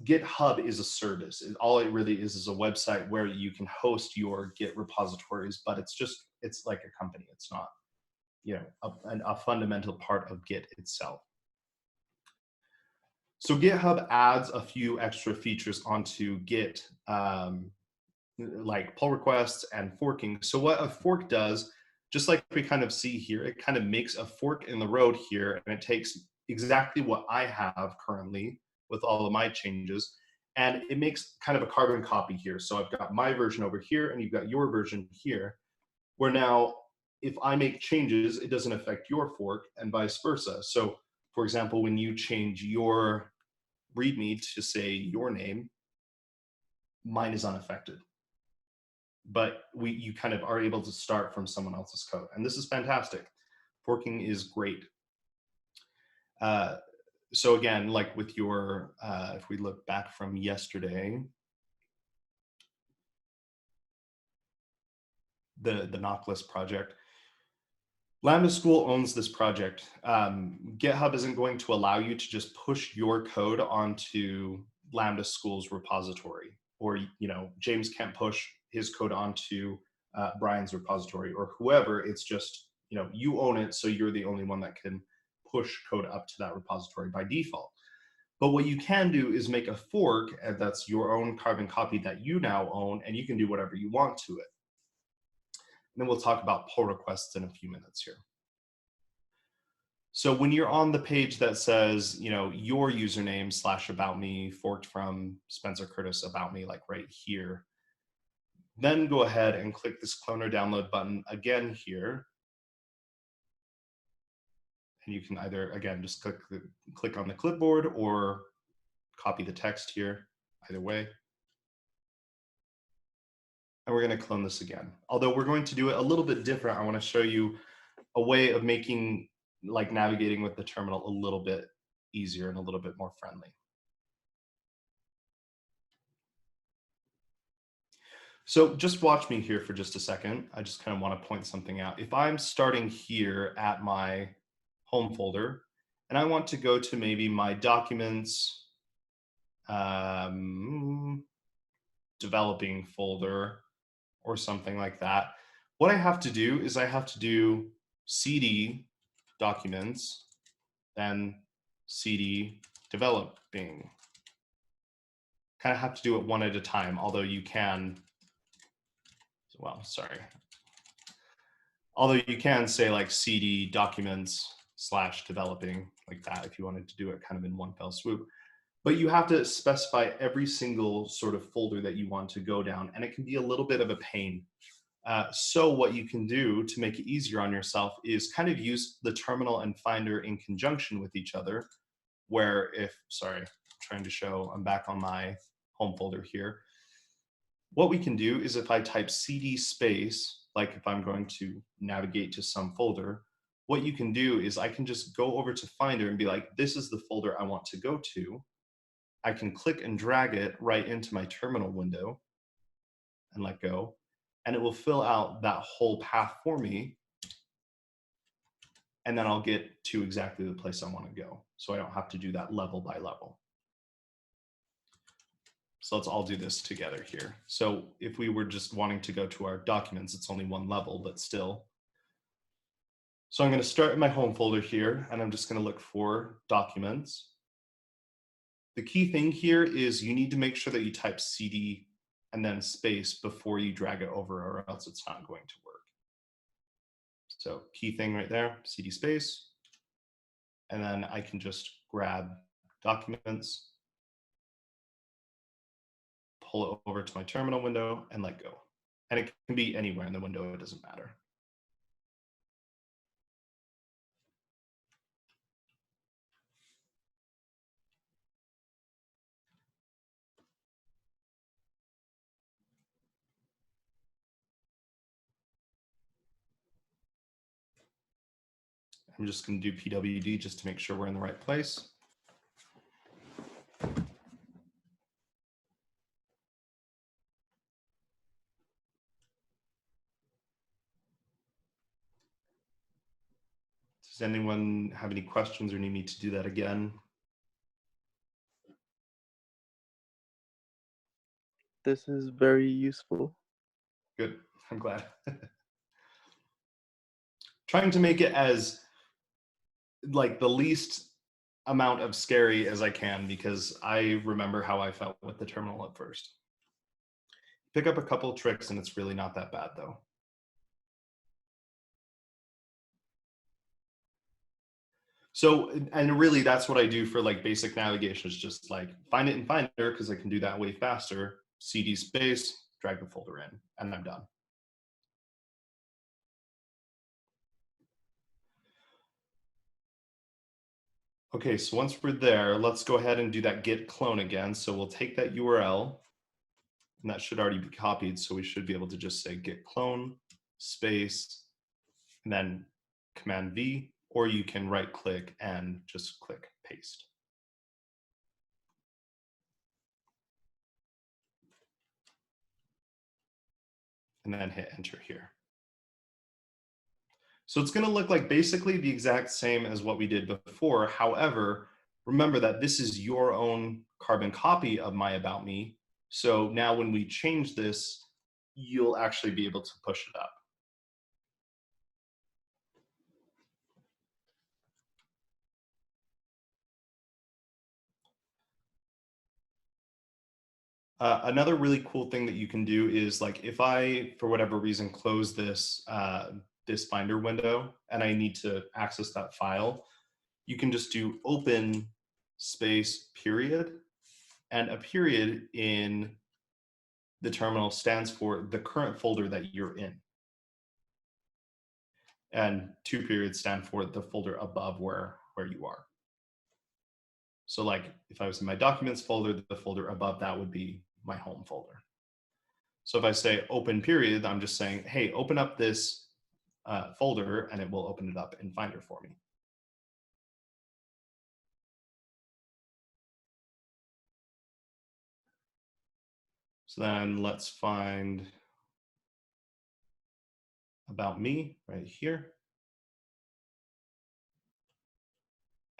GitHub is a service. All it really is a website where you can host your Git repositories, but it's like a company. It's not, a fundamental part of Git itself. So GitHub adds a few extra features onto Git, like pull requests and forking. So what a fork does, just like we kind of see here, it kind of makes a fork in the road here, and it takes exactly what I have currently with all of my changes, and it makes kind of a carbon copy here. So I've got my version over here, and you've got your version here, where now if I make changes, it doesn't affect your fork, and vice versa. So for example, when you change your README to say your name, mine is unaffected. But you kind of are able to start from someone else's code. And this is fantastic. Forking is great. So again, like with your, if we look back from yesterday, the Knocklist project, Lambda School owns this project. GitHub isn't going to allow you to just push your code onto Lambda School's repository, or James can't push his code onto Brian's repository or whoever. It's just you own it, so you're the only one that can push code up to that repository by default. But what you can do is make a fork, and that's your own carbon copy that you now own, and you can do whatever you want to it. And then we'll talk about pull requests in a few minutes here. So when you're on the page that says, your username / about me, forked from Spencer Curtis about me, like right here, then go ahead and click this clone or download button again here. And you can either, again, just click on the clipboard or copy the text here, either way. And we're going to clone this again. Although we're going to do it a little bit different. I want to show you a way of making navigating with the terminal a little bit easier and a little bit more friendly. So just watch me here for just a second. I just kind of want to point something out. If I'm starting here at my home folder and I want to go to maybe my documents, developing folder or something like that, what I have to do is I have to do cd documents, then cd developing. Kind of have to do it one at a time, although you can, although you can say like cd documents / developing like that if you wanted to do it kind of in one fell swoop. But you have to specify every single sort of folder that you want to go down, and it can be a little bit of a pain. So what you can do to make it easier on yourself is kind of use the terminal and Finder in conjunction with each other, where I'm trying to show, I'm back on my home folder here. What we can do is if I type cd space, like if I'm going to navigate to some folder, what you can do is I can just go over to Finder and be like, this is the folder I want to go to. I can click and drag it right into my terminal window and let go, and it will fill out that whole path for me. And then I'll get to exactly the place I want to go. So I don't have to do that level by level. So let's all do this together here. So if we were just wanting to go to our documents, it's only one level, but still. So I'm going to start in my home folder here, and I'm just going to look for documents. The key thing here is you need to make sure that you type CD and then space before you drag it over, or else it's not going to work. So key thing right there, CD space. And then I can just grab documents, pull it over to my terminal window, and let go. And it can be anywhere in the window, it doesn't matter. I'm just going to do PWD just to make sure we're in the right place. Does anyone have any questions or need me to do that again? This is very useful. Good, I'm glad. Trying to make it as like the least amount of scary as I can, because I remember how I felt with the terminal at first. Pick up a couple of tricks and it's really not that bad though. So, and really that's what I do for like basic navigation, is just like find it in Finder, because I can do that way faster. CD space, drag the folder in, and I'm done. Okay, so once we're there, let's go ahead and do that git clone again. So we'll take that URL, and that should already be copied. So we should be able to just say git clone space, and then Command V, or you can right click and just click paste. And then hit enter here. So it's going to look like basically the exact same as what we did before. However, remember that this is your own carbon copy of My About Me. So now when we change this, you'll actually be able to push it up. Another really cool thing that you can do is, like, if I, for whatever reason, close this, this Finder window and I need to access that file, you can just do open space period, and a period in the terminal stands for the current folder that you're in. And two periods stand for the folder above where you are. So like if I was in my documents folder, the folder above that would be my home folder. So if I say open period, I'm just saying, hey, open up this folder, and it will open it up in Finder for me. So then let's find About Me right here.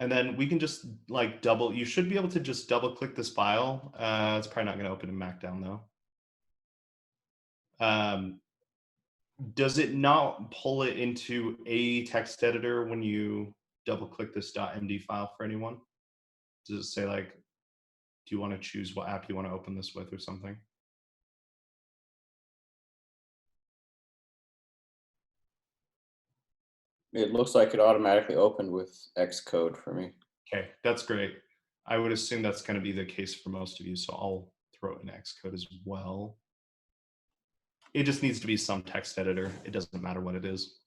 And then we can just like you should be able to just double click this file. It's probably not going to open in Markdown though. Does it not pull it into a text editor when you double click this .md file for anyone? Does it say like, do you want to choose what app you want to open this with or something? It looks like it automatically opened with Xcode for me. Okay, that's great. I would assume that's going to be the case for most of you, so I'll throw it in Xcode as well. It just needs to be some text editor. It doesn't matter what it is.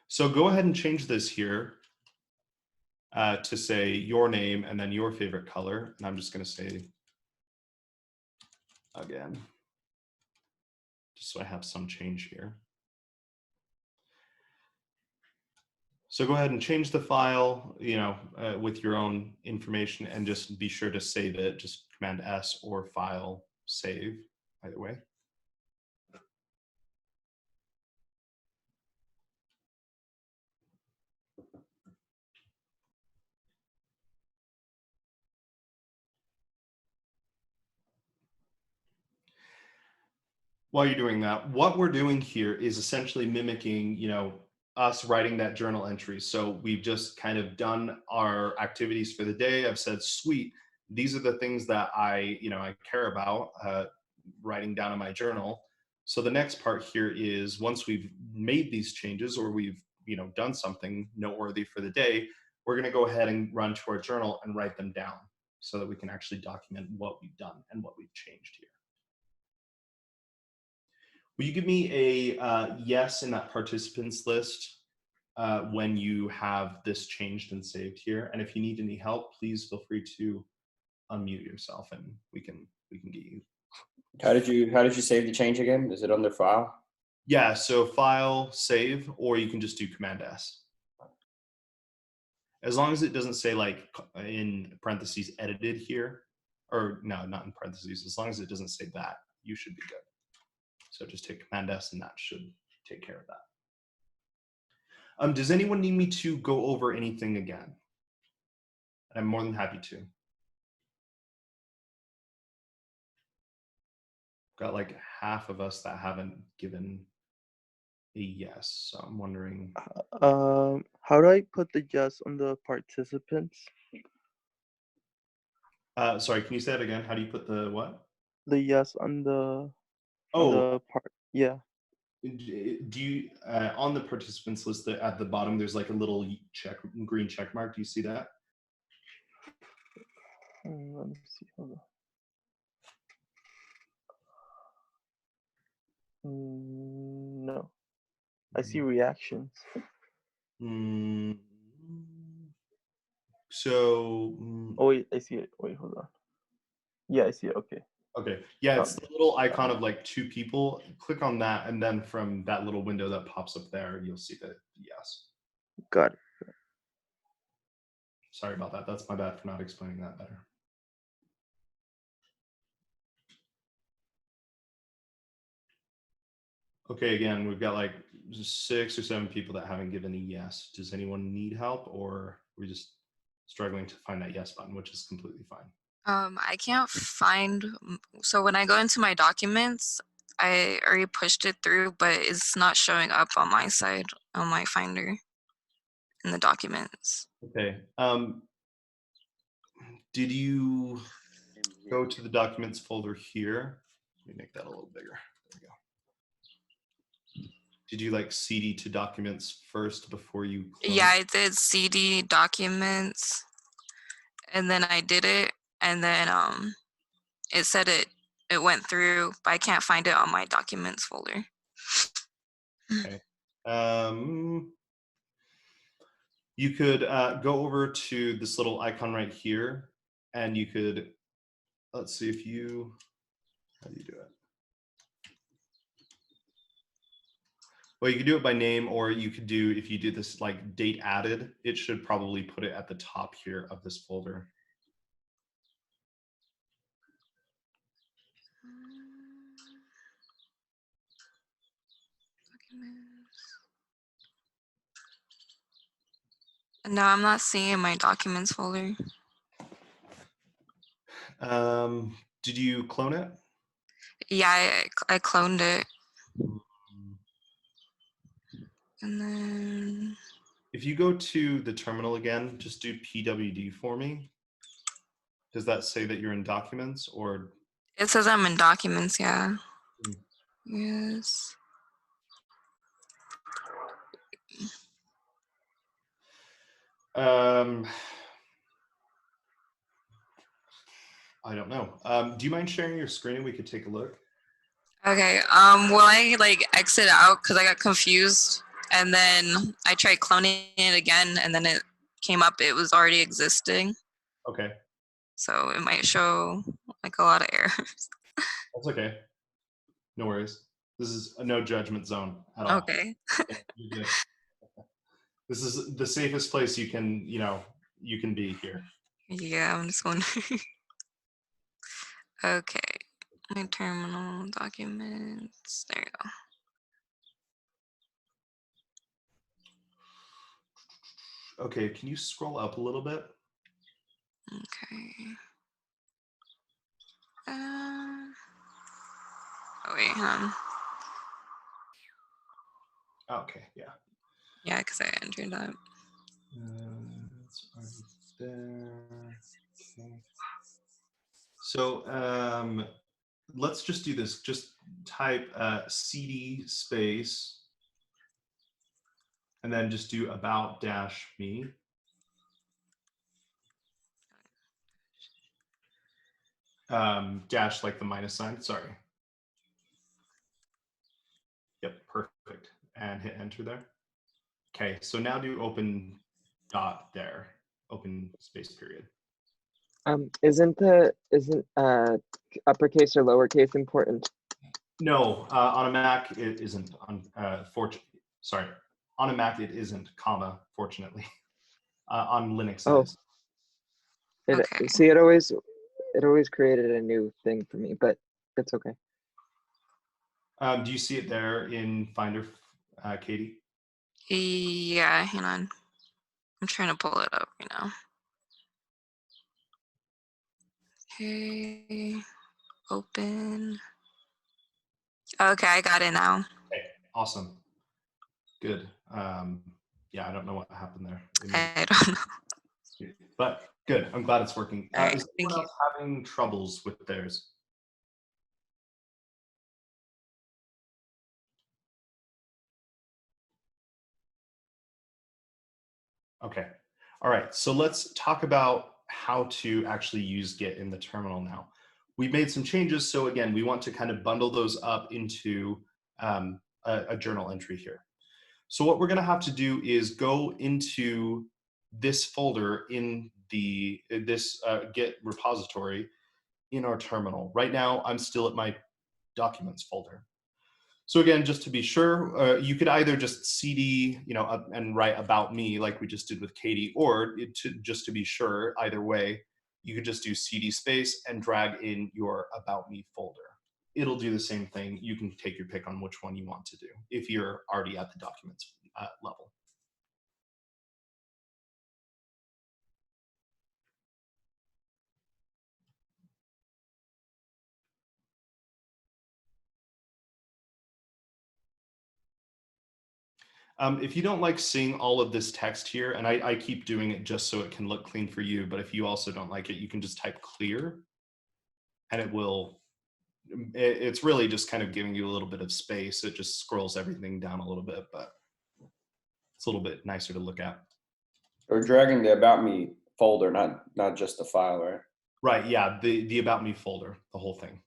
So go ahead and change this here to say your name and then your favorite color. And I'm just going to say again, just so I have some change here. So go ahead and change the file, with your own information, and just be sure to save it. Just Command S or File Save, either way. while you're doing that, what we're doing here is essentially mimicking, us writing that journal entry. So we've just kind of done our activities for the day. I've said, sweet, these are the things that I care about, writing down in my journal. So the next part here is once we've made these changes or we've, done something noteworthy for the day, we're going to go ahead and run to our journal and write them down so that we can actually document what we've done and what we've changed here. Will you give me a yes in that participants list when you have this changed and saved here? And if you need any help, please feel free to unmute yourself and we can get you. How did you save the change again? Is it under file? Yeah, so file, save, or you can just do Command S. As long as it doesn't say like in parentheses edited here, or no, not in parentheses, as long as it doesn't say that, you should be good. So just take Command S and that should take care of that. Does anyone need me to go over anything again? I'm more than happy to. Got like half of us that haven't given a yes. So I'm wondering. How do I put the yes on the participants? Sorry, can you say that again? How do you put the what? The yes on the part. Yeah. Do you on the participants list at the bottom? There's like a little green check mark. Do you see that? Let me see. Hold on. No, I see reactions. So. Oh wait, I see it. Wait, hold on. Yeah, I see it. Okay. Okay. Yeah, it's the little icon of like two people. Click on that, and then from that little window that pops up there, you'll see the yes. Got it. Sorry about that. That's my bad for not explaining that better. Okay, again, we've got like 6 or 7 people that haven't given a yes. Does anyone need help, or we're just struggling to find that yes button, which is completely fine? I can't find, so when I go into my documents, I already pushed it through, but it's not showing up on my side, on my Finder in the documents. Okay. Did you go to the documents folder here? Let me make that a little bigger. There we go. Did you like CD to documents first before you close? Yeah, I did CD documents, and then I did it, and then it said it went through, but I can't find it on my documents folder. Okay. You could go over to this little icon right here, and you could, let's see if you, how do you do it? Well, you could do it by name, or you could do, if you do this like date added, it should probably put it at the top here of this folder. No, I'm not seeing my documents folder. Did you clone it? Yeah, I cloned it. And then If you go to the terminal again, just do pwd for me. Does that say that you're in documents, or? it says I'm in documents, yeah. Hmm. Yes. I don't know. Do you mind sharing your screen? We could take a look. Okay, will I like exit out because I got confused, and then I tried cloning it again, and then it came up, it was already existing. Okay. So it might show like a lot of errors. That's okay. No worries. This is a no judgment zone at all. Okay. You're good. This is the safest place you can be here. Yeah, I'm just wondering. Okay, my terminal documents, there you go. Okay, can you scroll up a little bit? Okay. Oh wait, Okay, yeah. Yeah, because I entered that. It's already there. Okay. So let's just do this. Just type cd space and then just do about dash me. Dash like the minus sign, sorry. Yep, perfect. And hit enter there. Okay, so now do open dot there, open space period. Isn't uppercase or lowercase important? No, on a Mac it isn't. Sorry, on a Mac it isn't, comma, fortunately. On Linux it Oh, is. Okay. see, it always created a new thing for me, but it's okay. Do you see it there in Finder, Katie? Yeah, hang on. I'm trying to pull it up right now. Okay. Open. Okay, I got it now. Okay, awesome. Good. Yeah, I don't know what happened there. I don't know. But good. I'm glad it's working. All right, Is thank anyone you. else having troubles with theirs? Okay. All right. So let's talk about how to actually use Git in the terminal now. We've made some changes. So again, we want to kind of bundle those up into a journal entry here. So what we're going to have to do is go into this folder in this Git repository in our terminal. Right now, I'm still at my documents folder. So again, just to be sure, you could either just cd, and write about me like we just did with Katie, or just to be sure, either way, you could just do cd space and drag in your about me folder. It'll do the same thing. You can take your pick on which one you want to do if you're already at the documents level. If you don't like seeing all of this text here, and I keep doing it just so it can look clean for you, but if you also don't like it, you can just type clear and it will, it's really just kind of giving you a little bit of space. It just scrolls everything down a little bit, but it's a little bit nicer to look at. Or dragging the about me folder, not just the file, right? Right, yeah, the about me folder, the whole thing.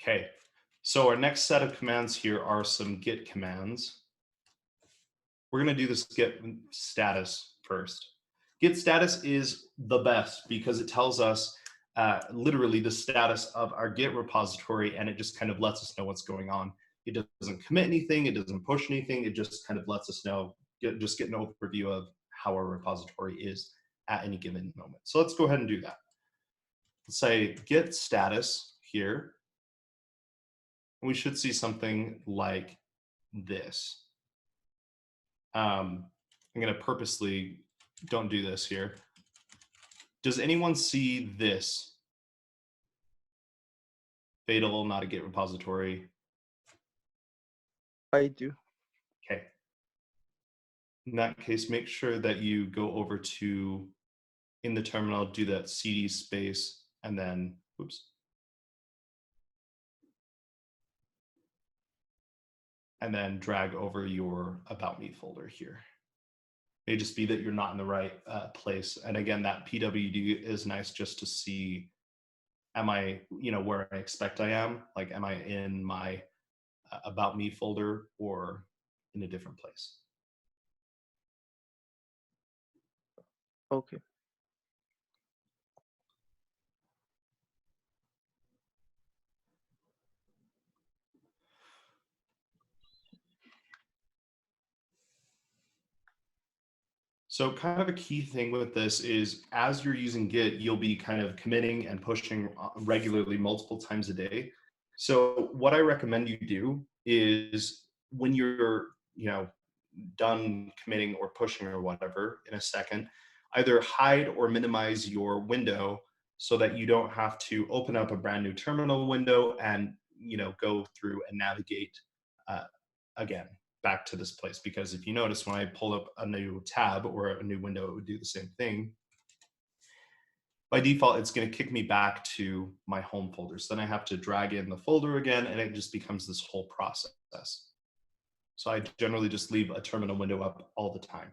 Okay, so our next set of commands here are some git commands. We're going to do this git status first. Git status is the best because it tells us literally the status of our Git repository, and it just kind of lets us know what's going on. It doesn't commit anything, it doesn't push anything, it just kind of lets us know, just get an overview of how our repository is at any given moment. So let's go ahead and do that. Let's say git status here. We should see something like this. I'm going to purposely don't do this here. Does anyone see this? Fatal, not a Git repository. I do. Okay. In that case, make sure that you go over to, in the terminal, do that cd space, and then, oops. And then drag over your about me folder here. It may just be that you're not in the right place. And again, that PWD is nice just to see, am I, where I expect I am? Like, am I in my about me folder or in a different place? Okay. So kind of a key thing with this is as you're using Git, you'll be kind of committing and pushing regularly multiple times a day. So what I recommend you do is when you're, done committing or pushing or whatever in a second, either hide or minimize your window so that you don't have to open up a brand new terminal window and, go through and navigate again back to this place. Because if you notice, when I pull up a new tab or a new window, it would do the same thing. By default, it's going to kick me back to my home folder. So then I have to drag in the folder again, and it just becomes this whole process. So I generally just leave a terminal window up all the time.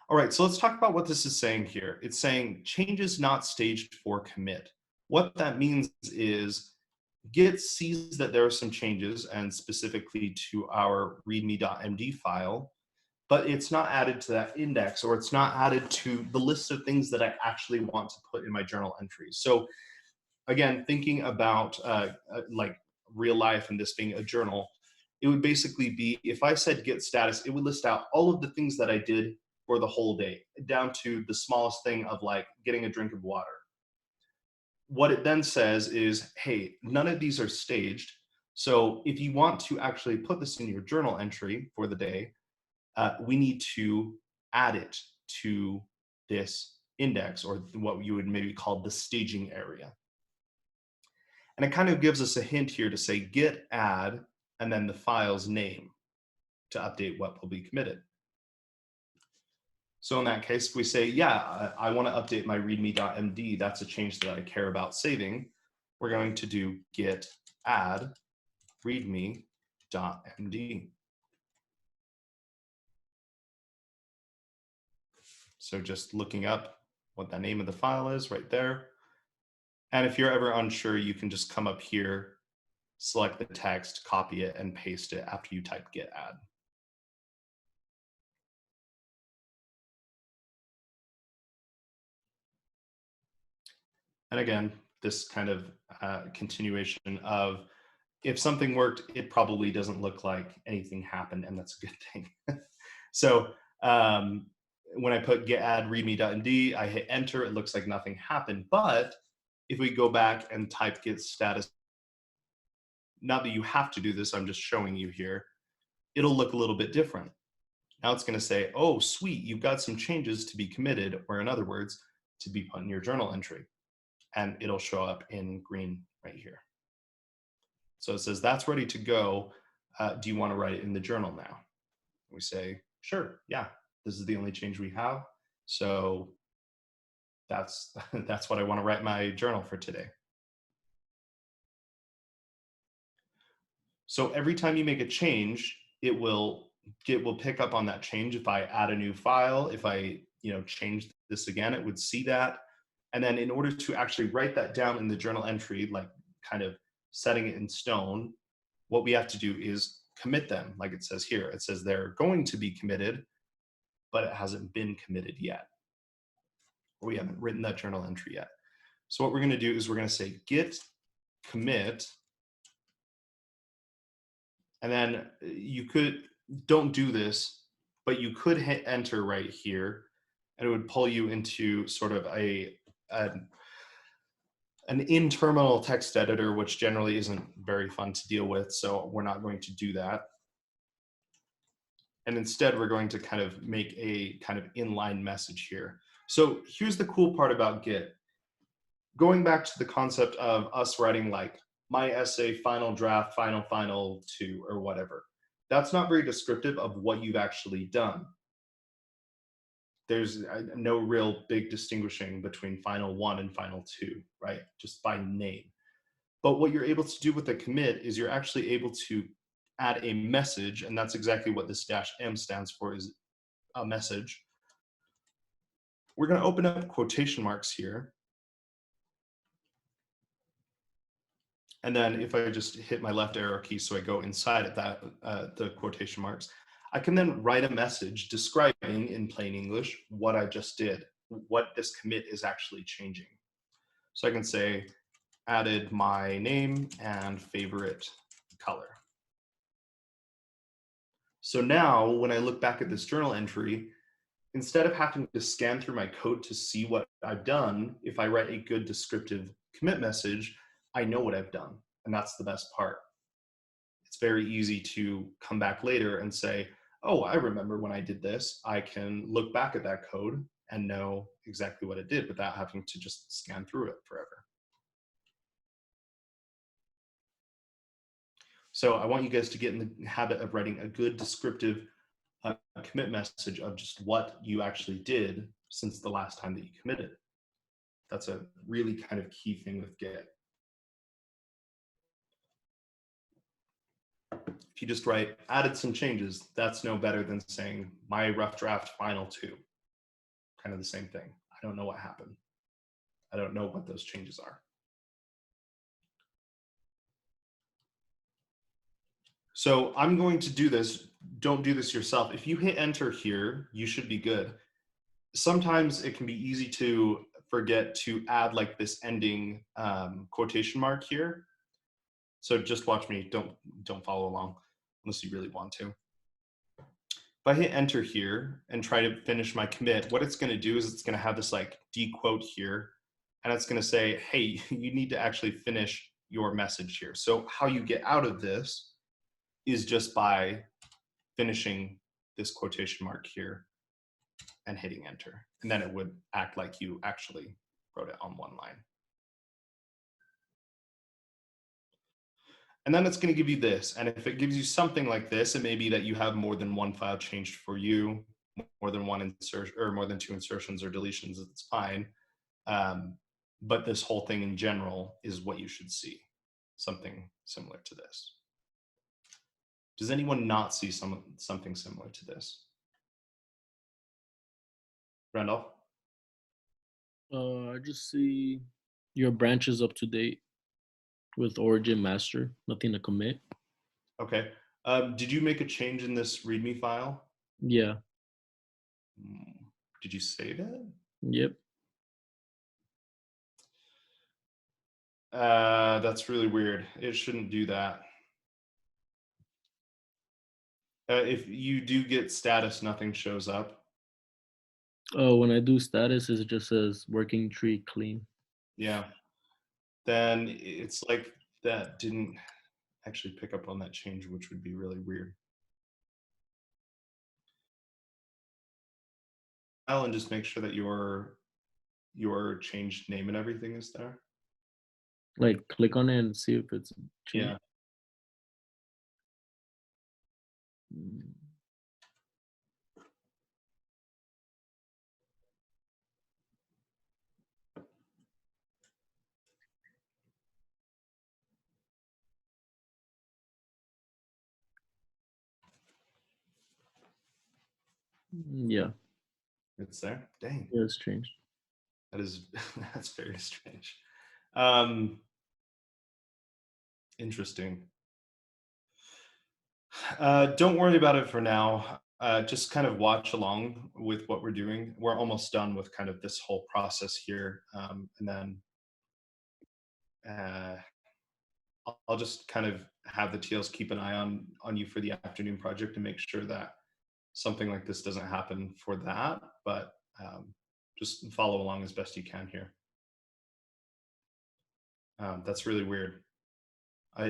All right, so let's talk about what this is saying here. It's saying changes not staged for commit. What that means is Git sees that there are some changes, and specifically to our readme.md file, but it's not added to that index, or it's not added to the list of things that I actually want to put in my journal entries. So again, thinking about like real life and this being a journal, it would basically be, if I said git status, it would list out all of the things that I did for the whole day, down to the smallest thing of like getting a drink of water. What it then says is, hey, none of these are staged. So if you want to actually put this in your journal entry for the day, we need to add it to this index, or what you would maybe call the staging area. And it kind of gives us a hint here to say git add and then the file's name to update what will be committed. So in that case, we say, yeah, I want to update my readme.md. That's a change that I care about saving. We're going to do git add readme.md. So just looking up what the name of the file is right there. And if you're ever unsure, you can just come up here, select the text, copy it, and paste it after you type git add. And again, this kind of continuation of, if something worked, it probably doesn't look like anything happened, and that's a good thing. So when I put git add readme.md, I hit enter, it looks like nothing happened. But if we go back and type git status, not that you have to do this, I'm just showing you here, it'll look a little bit different. Now it's going to say, oh, sweet, you've got some changes to be committed, or in other words, to be put in your journal entry. And it'll show up in green right here. So it says, that's ready to go. Do you want to write it in the journal now? We say, sure, yeah, this is the only change we have. So that's what I want to write my journal for today. So every time you make a change, Git will pick up on that change. If I add a new file, if I change this again, it would see that. And then in order to actually write that down in the journal entry, like kind of setting it in stone, what we have to do is commit them, like it says here. It says they're going to be committed, but it hasn't been committed yet. Or we haven't written that journal entry yet. So what we're going to do is we're going to say git commit. And then don't do this, but you could hit enter right here, and it would pull you into sort of an in-terminal text editor, which generally isn't very fun to deal with. So we're not going to do that. And instead, we're going to kind of make a kind of inline message here. So here's the cool part about Git. Going back to the concept of us writing like my essay, final draft, final 2, or whatever. That's not very descriptive of what you've actually done. There's no real big distinguishing between final 1 and final 2, right? Just by name. But what you're able to do with a commit is you're actually able to add a message, and that's exactly what this -m stands for, is a message. We're going to open up quotation marks here. And then if I just hit my left arrow key so I go inside of that, the quotation marks, I can then write a message describing in plain English what I just did, what this commit is actually changing. So I can say, added my name and favorite color. So now when I look back at this journal entry, instead of having to scan through my code to see what I've done, if I write a good descriptive commit message, I know what I've done, and that's the best part. it's very easy to come back later and say, oh, I remember when I did this. I can look back at that code and know exactly what it did without having to just scan through it forever. So I want you guys to get in the habit of writing a good descriptive commit message of just what you actually did since the last time that you committed. That's a really kind of key thing with Git. If you just write added some changes, that's no better than saying my rough draft final 2. Kind of the same thing. I don't know what happened. I don't know what those changes are. So I'm going to do this. Don't do this yourself. If you hit enter here, you should be good. Sometimes it can be easy to forget to add like this ending quotation mark here. So just watch me. Don't follow along unless you really want to. If I hit enter here and try to finish my commit, what it's going to do is it's going to have this like dequote here, and it's going to say, hey, you need to actually finish your message here. So how you get out of this is just by finishing this quotation mark here and hitting enter. And then it would act like you actually wrote it on one line. And then it's going to give you this. And if it gives you something like this, it may be that you have more than one file changed for you, more than one insertion, or more than 2 insertions or deletions. It's fine. But this whole thing in general is what you should see, something similar to this. Does anyone not see something similar to this? Randolph? I just see your branch is up to date with origin master, nothing to commit. Okay. Did you make a change in this README file? Yeah. Did you save it? Yep. That's really weird. It shouldn't do that. If you do get status, nothing shows up. Oh, when I do status, it just says working tree clean. Yeah. Then it's like that didn't actually pick up on that change, which would be really weird. Alan, just make sure that your changed name and everything is there. Like click on it and see if it's changed. Yeah. Yeah. It's there. Dang. Yeah, it's changed. That is that's very strange. Interesting. Don't worry about it for now. Just kind of watch along with what we're doing. We're almost done with kind of this whole process here, and then I'll just kind of have the TLs keep an eye on you for the afternoon project and make sure that something like this doesn't happen for that. But just follow along as best you can here. That's really weird.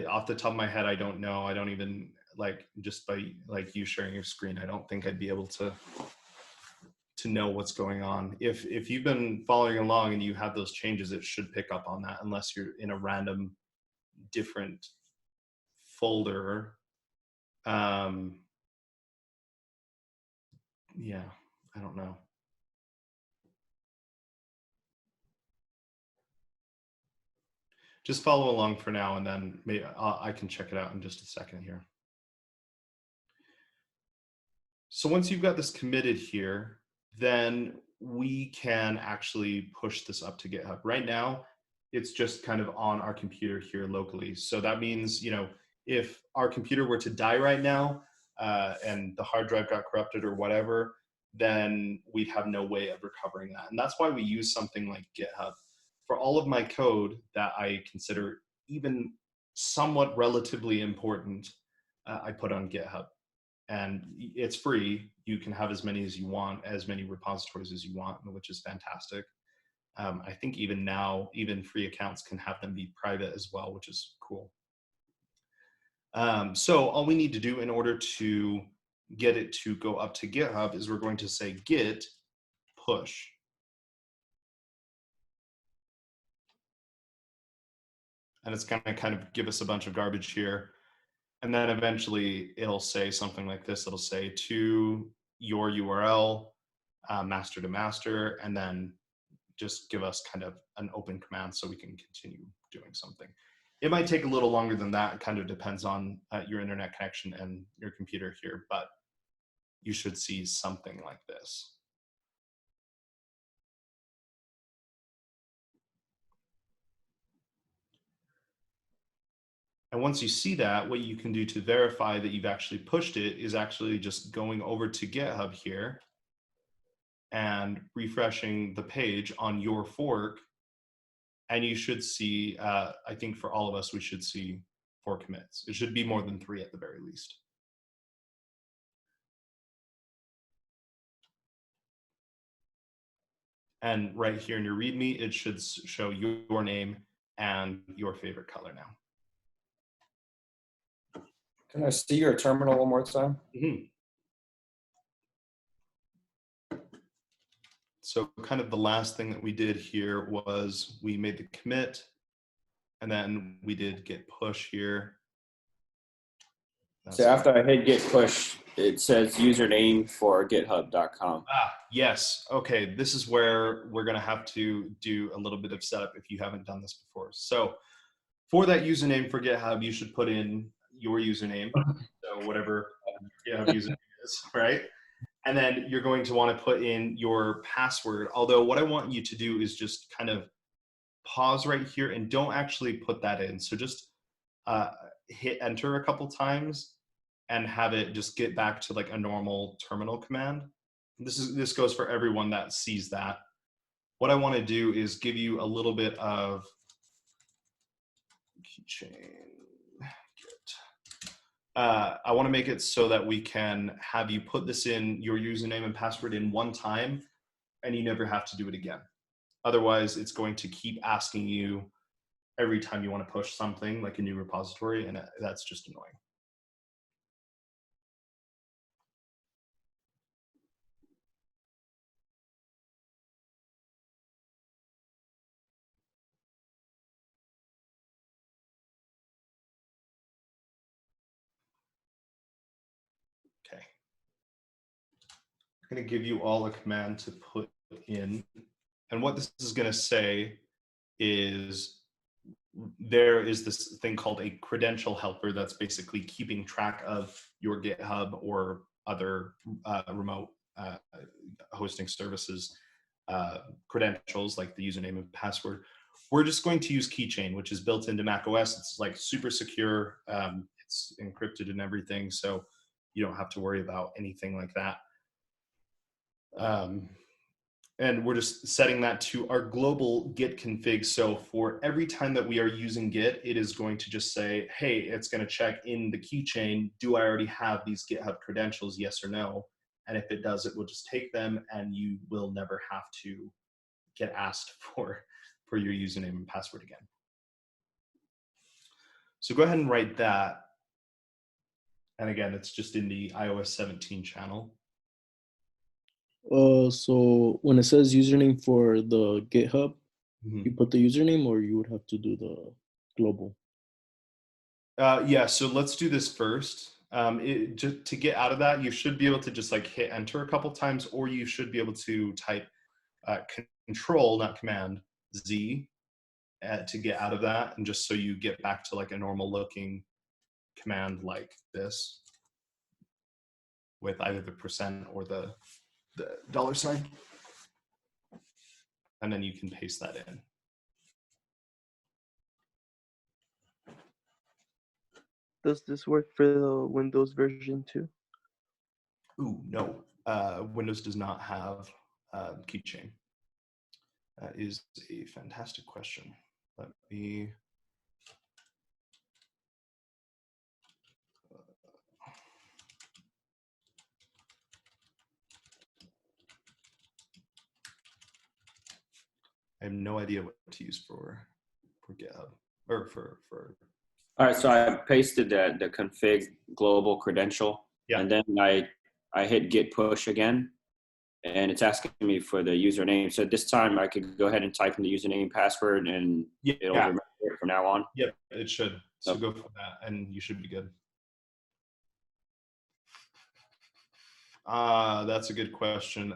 Off the top of my head, I don't know. I don't even like just by like you sharing your screen. I don't think I'd be able to know what's going on. If you've been following along and you have those changes, it should pick up on that unless you're in a random different folder. Yeah, I don't know. Just follow along for now, and then maybe I can check it out in just a second here. So once you've got this committed here, then we can actually push this up to GitHub. Right now, it's just kind of on our computer here locally. So that means, you know, if our computer were to die right now and the hard drive got corrupted or whatever, then we'd have no way of recovering that. And that's why we use something like GitHub. For all of my code that I consider even somewhat relatively important, I put on GitHub. And it's free. You can have as many as you want, as many repositories as you want, which is fantastic. I think even now, even free accounts can have them be private as well, which is cool. So all we need to do in order to get it to go up to GitHub is we're going to say git push. And it's going to kind of give us a bunch of garbage here. And then eventually it'll say something like this. It'll say to your URL, master to master, and then just give us kind of an open command so we can continue doing something. It might take a little longer than that. It kind of depends on your internet connection and your computer here, but you should see something like this. And once you see that, what you can do to verify that you've actually pushed it is actually just going over to GitHub here and refreshing the page on your fork. And you should see, I think for all of us, we should see 4 commits. It should be more than 3 at the very least. And right here in your README, it should show your name and your favorite color now. Can I see your terminal one more time? Mm-hmm. So kind of the last thing that we did here was we made the commit, and then we did git push here. So after I hit git push, it says username for github.com. Yes. Okay. This is where we're going to have to do a little bit of setup if you haven't done this before. So for that username for GitHub, you should put in your username. So whatever GitHub username is, right? And then you're going to want to put in your password. Although what I want you to do is just kind of pause right here and don't actually put that in. So just hit enter a couple times and have it just get back to like a normal terminal command. This goes for everyone that sees that. What I want to do is give you a little bit of keychain. I want to make it so that we can have you put this in your username and password in one time and you never have to do it again. Otherwise, it's going to keep asking you every time you want to push something like a new repository, and that's just annoying. Okay. I'm going to give you all a command to put in. And what this is going to say is there is this thing called a credential helper that's basically keeping track of your GitHub or other remote hosting services credentials like the username and password. We're just going to use Keychain, which is built into macOS. It's like super secure. It's encrypted and everything, so you don't have to worry about anything like that. And we're just setting that to our global Git config. So for every time that we are using Git, it is going to just say, hey, it's going to check in the keychain, do I already have these GitHub credentials, yes or no? And if it does, it will just take them and you will never have to get asked for your username and password again. So go ahead and write that. And again, it's just in the iOS 17 channel. So when it says username for the GitHub, you put the username, or you would have to do the global? Yeah, so let's do this first. Just to get out of that, you should be able to just like hit enter a couple times, or you should be able to type control, not command, Z to get out of that, and just so you get back to like a normal looking command like this with either the percent or the $sign. And then you can paste that in. Does this work for the Windows version too? Ooh, no. Windows does not have keychain. That is a fantastic question. Let me. I have no idea what to use for GitHub or for All right, so I pasted the config global credential, Yeah. and then I hit git push again, and it's asking me for the username. So this time I could go ahead and type in the username password, and it'll Yeah. remember it from now on. Yep, it should. So Okay. go for that, and you should be good. That's a good question.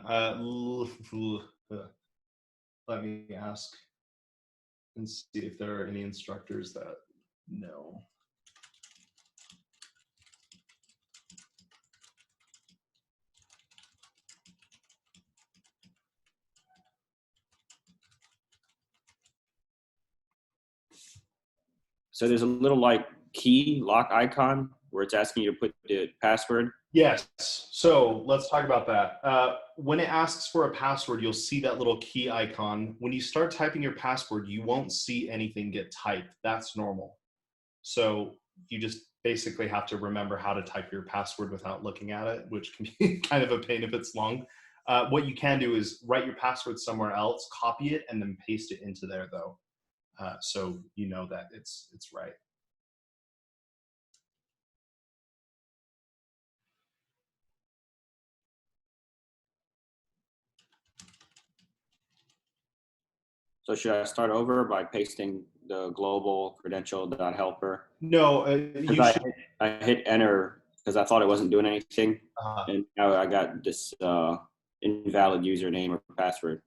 Let me ask and see if there are any instructors that know. So there's a little like key lock icon where it's asking you to put the password. Yes. So let's talk about that. When it asks for a password, you'll see that little key icon. When you start typing your password, you won't see anything get typed. That's normal. So you just basically have to remember how to type your password without looking at it, which can be kind of a pain if it's long. What you can do is write your password somewhere else, copy it, and then paste it into there, though, so you know that it's right. So should I start over by pasting the global credential.helper? No, you should. I hit enter because I thought it wasn't doing anything, and now I got this invalid username or password.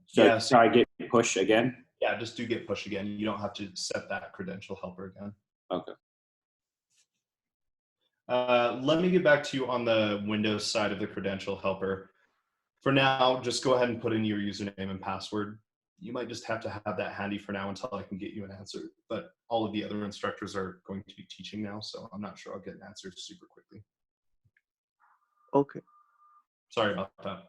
So Yeah, so try git push again. yeah, just do git push again. You don't have to set that credential helper again. Okay. Let me get back to you on the Windows side of the credential helper. For now, just go ahead and put in your username and password. You might just have to have that handy for now until I can get you an answer. But all of the other instructors are going to be teaching now, so I'm not sure I'll get an answer super quickly. Okay. Sorry about that.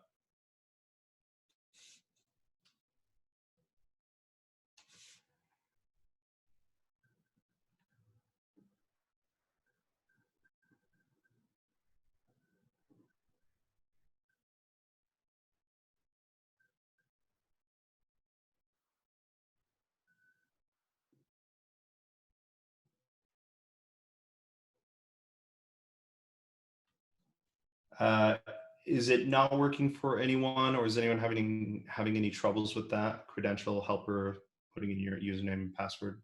Uh, is it not working for anyone, or is anyone having any troubles with that credential helper putting in your username and password?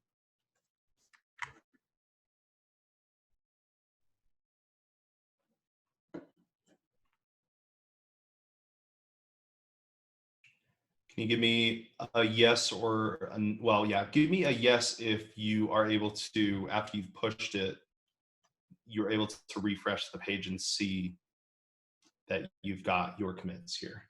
Can you give me a yes or well, yeah, give me a yes if you are able to, after you've pushed it, you're able to refresh the page and see that you've got your commits here.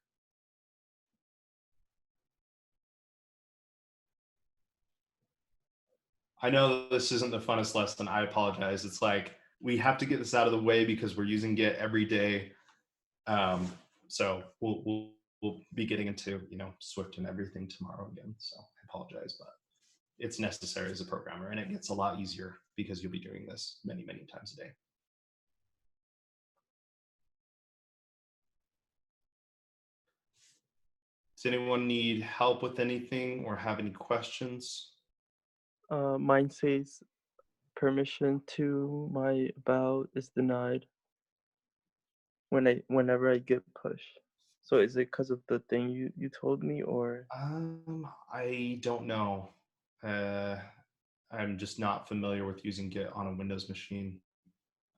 I know this isn't the funnest lesson. I apologize. It's like we have to get this out of the way because we're using Git every day. So we'll be getting into Swift and everything tomorrow again. So I apologize, but it's necessary as a programmer, and it gets a lot easier because you'll be doing this many times a day. Does anyone need help with anything or have any questions? Mine says permission to my about is denied whenever I get push. So is it because of the thing you told me, or? I don't know. I'm just not familiar with using Git on a Windows machine.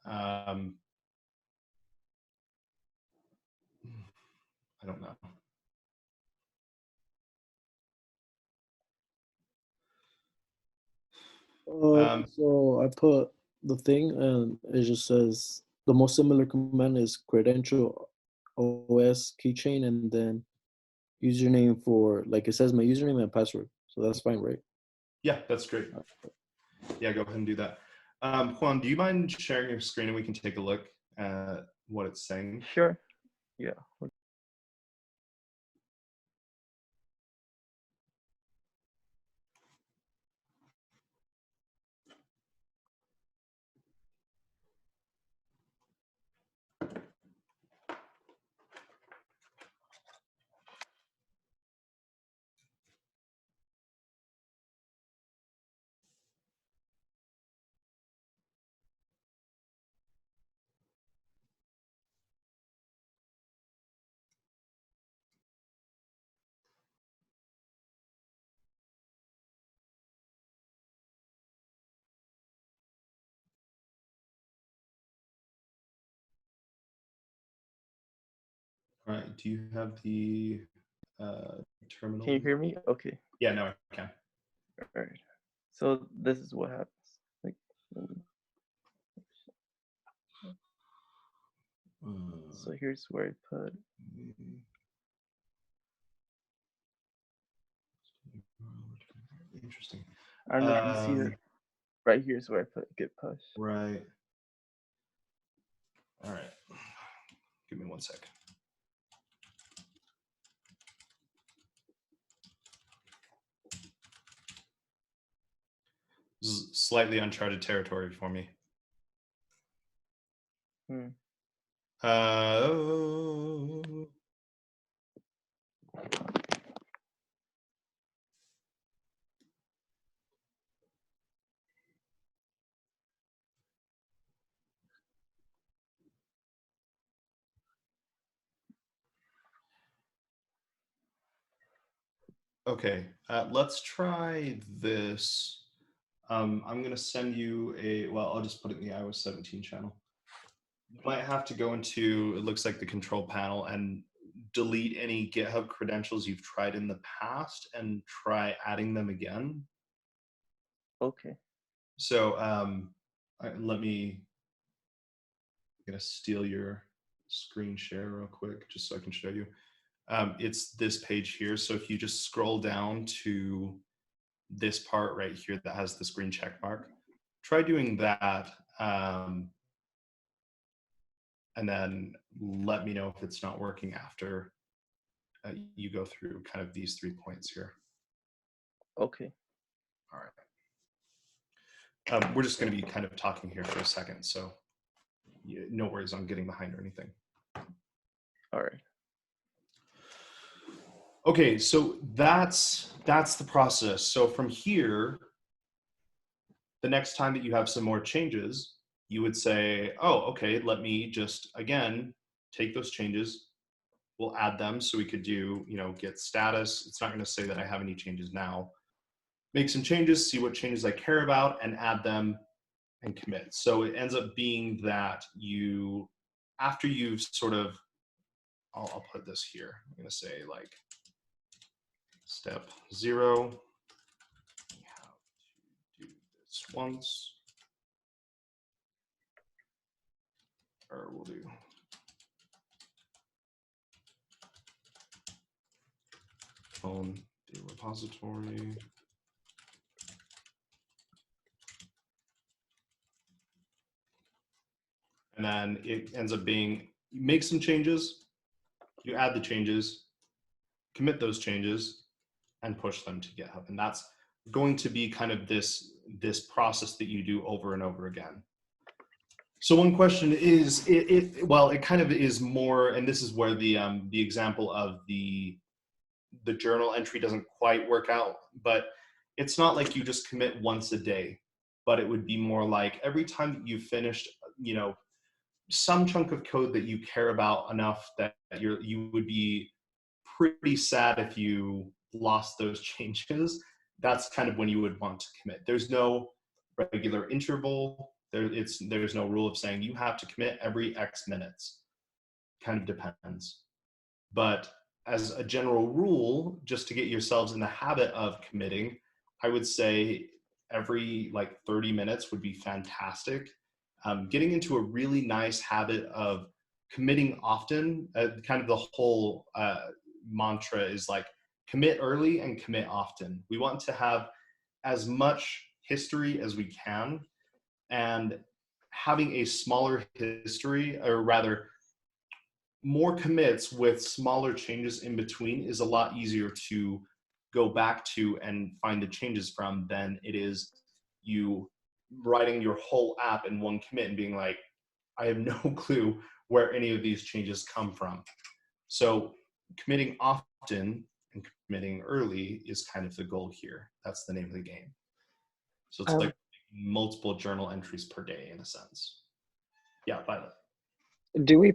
I don't know. So I put the thing and it just says the most similar command is credential OS keychain and then username for, like, it says my username and password. So that's fine, right? Yeah, that's great. Yeah, go ahead and do that. Juan, do you mind sharing your screen and we can take a look at what it's saying? Sure. Yeah. All right. Do you have the terminal? Can you hear me? Okay. Yeah, no, I can. All right. So this is what happens. Like, so here's where I put. Interesting. I don't know if you see it. Right here's where I put get push. Right. All right. Give me 1 second. Slightly uncharted territory for me. Hmm. Uh, okay, let's try this. I'm going to send you well, I'll just put it in the iOS17 channel. You might have to go into, it looks like the control panel, and delete any GitHub credentials you've tried in the past and try adding them again. Okay. So let me, I'm going to steal your screen share real quick just so I can show you. It's this page here. So if you just scroll down to this part right here that has this green check mark, try doing that. And then let me know if it's not working after you go through kind of these 3 points here. Okay. All right. We're just going to be kind of talking here for a second, so no worries on getting behind or anything. All right. Okay, so that's the process. So from here, the next time that you have some more changes, you would say, oh, okay, let me just, again, take those changes. We'll add them. So we could do, get status. It's not going to say that I have any changes now. Make some changes, see what changes I care about, and add them and commit. So it ends up being that you, after you've sort of, I'll put this here. I'm going to say like step 0. We have to do this once. Or we'll do phone the repository. And then it ends up being, you make some changes, you add the changes, commit those changes, and push them to GitHub. And that's going to be kind of this process that you do over and over again. So one question is, well, it kind of is more, and this is where the example of the journal entry doesn't quite work out, but it's not like you just commit once a day, but it would be more like every time that you've finished, some chunk of code that you care about enough that you would be pretty sad if you lost those changes. That's kind of when you would want to commit. There's no regular interval. There's no rule of saying you have to commit every X minutes. Kind of depends. But as a general rule, just to get yourselves in the habit of committing, I would say every like 30 minutes would be fantastic. Getting into a really nice habit of committing often, kind of the whole mantra is like commit early and commit often. We want to have as much history as we can, and having a smaller history, or rather more commits with smaller changes in between, is a lot easier to go back to and find the changes from than it is you writing your whole app in one commit and being like, I have no clue where any of these changes come from. So committing often and committing early is kind of the goal here. That's the name of the game. So it's like multiple journal entries per day in a sense. Yeah, Violet. Do we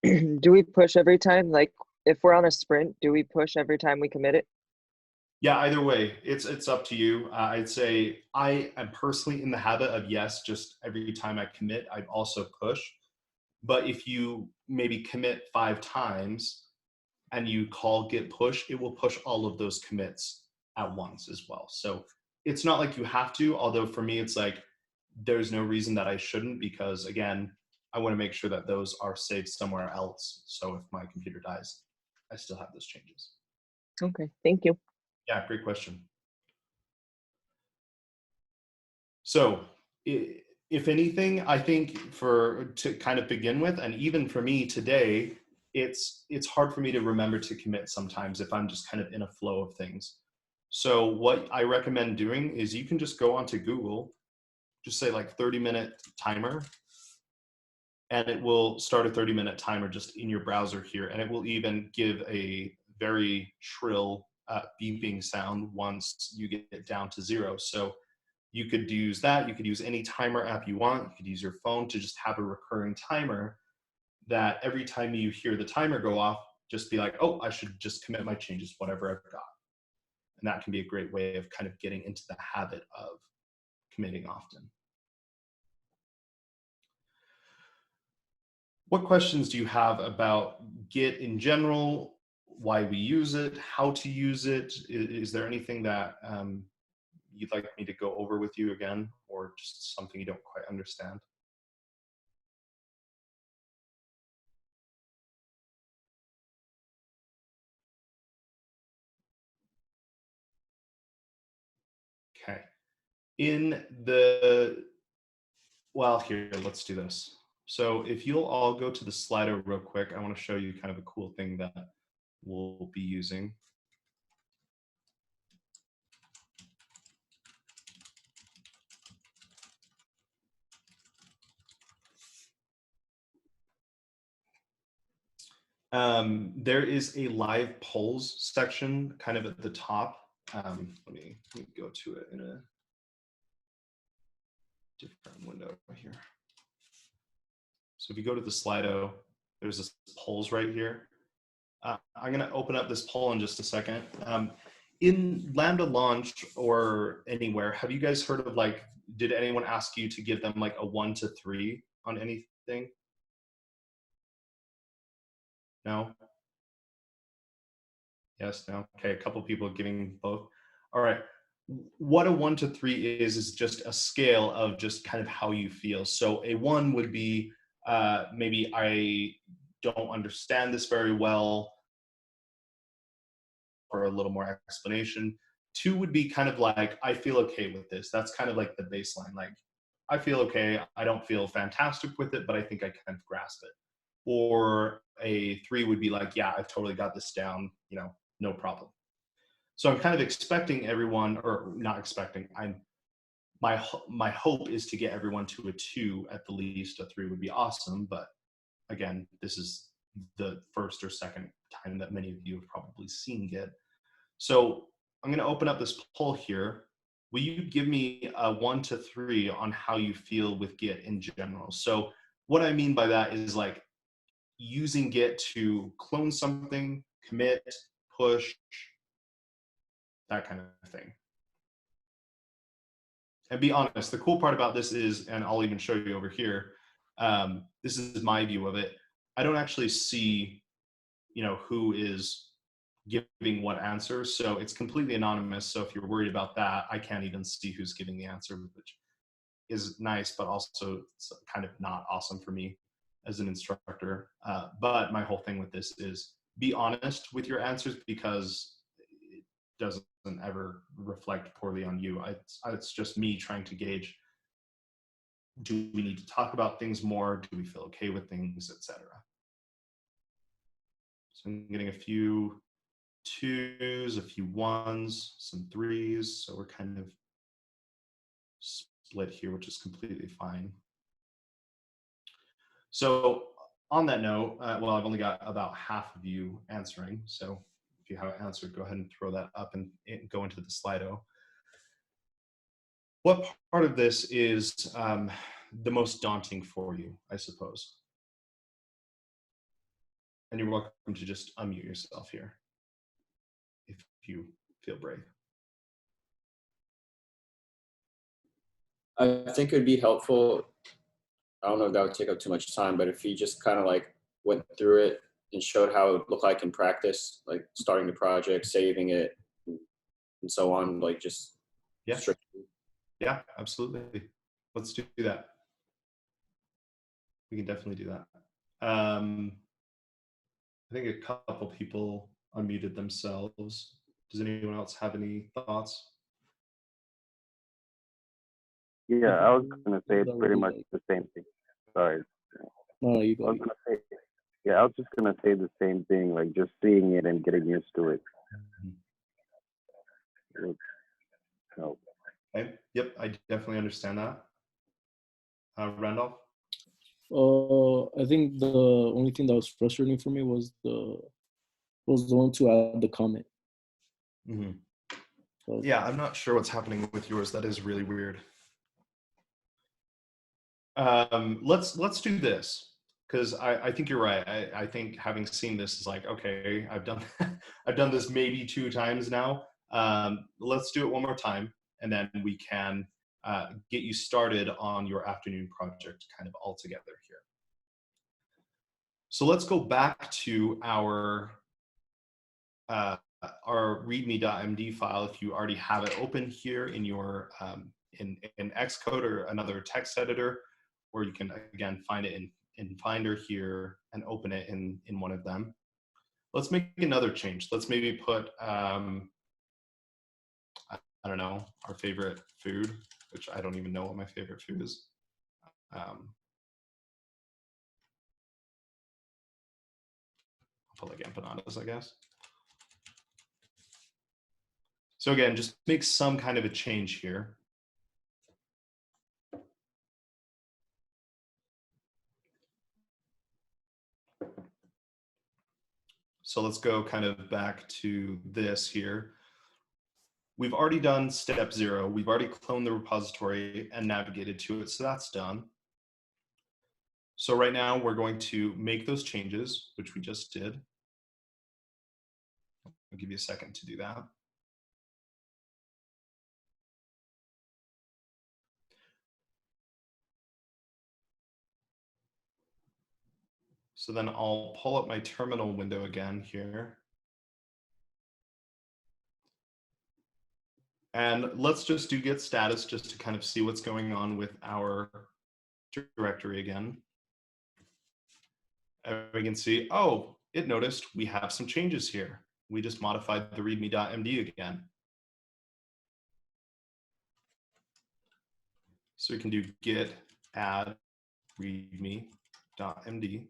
do we push every time? Like if we're on a sprint, do we push every time we commit it? Yeah, either way, it's up to you. I'd say I am personally in the habit of, yes, just every time I commit, I'd also push. But if you maybe commit 5 times and you call git push, it will push all of those commits at once as well. So it's not like you have to, although for me, it's like, there's no reason that I shouldn't, because again, I want to make sure that those are saved somewhere else. So if my computer dies, I still have those changes. Okay, thank you. Yeah, great question. So if anything, I think to kind of begin with, and even for me today, it's hard for me to remember to commit sometimes if I'm just kind of in a flow of things. So what I recommend doing is you can just go onto Google, just say like 30-minute timer, and it will start a 30-minute timer just in your browser here. And it will even give a very shrill beeping sound once you get it down to 0. So you could use that. You could use any timer app you want. You could use your phone to just have a recurring timer that every time you hear the timer go off, just be like, oh, I should just commit my changes, whatever I've got. And that can be a great way of kind of getting into the habit of committing often. What questions do you have about Git in general, why we use it, how to use it? Is there anything that you'd like me to go over with you again, or just something you don't quite understand? Okay. Well, here, let's do this. So if you'll all go to the Slido real quick, I want to show you kind of a cool thing that we'll be using. There is a live polls section kind of at the top. Let me go to it in a different window right here. So if you go to the Slido, there's this polls right here. I'm going to open up this poll in just a second. In Lambda launch or anywhere, have you guys heard of, like, did anyone ask you to give them like a 1 to 3 on anything? No? Yes, no? Okay, a couple people giving both. All right. What a 1 to 3 is just a scale of just kind of how you feel. So a 1 would be maybe I don't understand this very well, or a little more explanation. 2 would be kind of like, I feel okay with this. That's kind of like the baseline. Like, I feel okay. I don't feel fantastic with it, but I think I kind of grasp it. Or a 3 would be like, yeah, I've totally got this down, you know, no problem. So I'm kind of expecting everyone, or not expecting, my hope is to get everyone to a 2 at the least. A 3 would be awesome, but again, this is the first or second time that many of you have probably seen Git. So I'm going to open up this poll here. Will you give me a 1 to 3 on how you feel with Git in general? So what I mean by that is like using Git to clone something, commit, push, that kind of thing. And be honest, the cool part about this is, and I'll even show you over here, this is my view of it. I don't actually see, you know, who is giving what answer. So it's completely anonymous. So if you're worried about that, I can't even see who's giving the answer, which is nice, but also it's kind of not awesome for me as an instructor. But my whole thing with this is be honest with your answers, because it doesn't ever reflect poorly on you. It's just me trying to gauge, do we need to talk about things more? Do we feel okay with things, etc.? So I'm getting a few 2s, a few 1s, some 3s. So we're kind of split here, which is completely fine. So on that note, well, I've only got about half of you answering. So if you haven't answered, go ahead and throw that up and go into the Slido. What part of this is the most daunting for you, I suppose? And you're welcome to just unmute yourself here if you feel brave. I think it would be helpful I don't know if that would take up too much time, but if you just kind of like went through it and showed how it would look like in practice, like starting the project, saving it, and so on, like just Yeah. strictly. Yeah, absolutely. Let's do that. We can definitely do that. I think a couple people unmuted themselves. Does anyone else have any thoughts? Yeah, I was gonna say That would pretty be much like, the same thing. Sorry. no, you I go. was gonna say, yeah, I was just gonna say the same thing, like just seeing it and getting used to it. Would help. Okay. Yep, I definitely understand that. Randolph? I think the only thing that was frustrating for me was the one to add the comment. Mm-hmm. So, Yeah, I'm not sure what's happening with yours. That is really weird. Let's do this, because I think you're right. I think having seen this is like, okay, I've done I've done this maybe 2 times now. Let's do it one more time, and then we can get you started on your afternoon project kind of all together here. So let's go back to our readme.md file. If you already have it open here in your in Xcode or another text editor, or you can again find it in Finder here and open it in one of them. Let's make another change. Let's maybe put I don't know, our favorite food, which I don't even know what my favorite food is. I'll put like empanadas, I guess. So again, just make some kind of a change here. So let's go kind of back to this here. We've already done step 0. We've already cloned the repository and navigated to it, so that's done. So right now we're going to make those changes, which we just did. I'll give you a second to do that. So then I'll pull up my terminal window again here. And let's just do git status just to kind of see what's going on with our directory again. And we can see, oh, it noticed we have some changes here. We just modified the readme.md again. So we can do git add readme.md.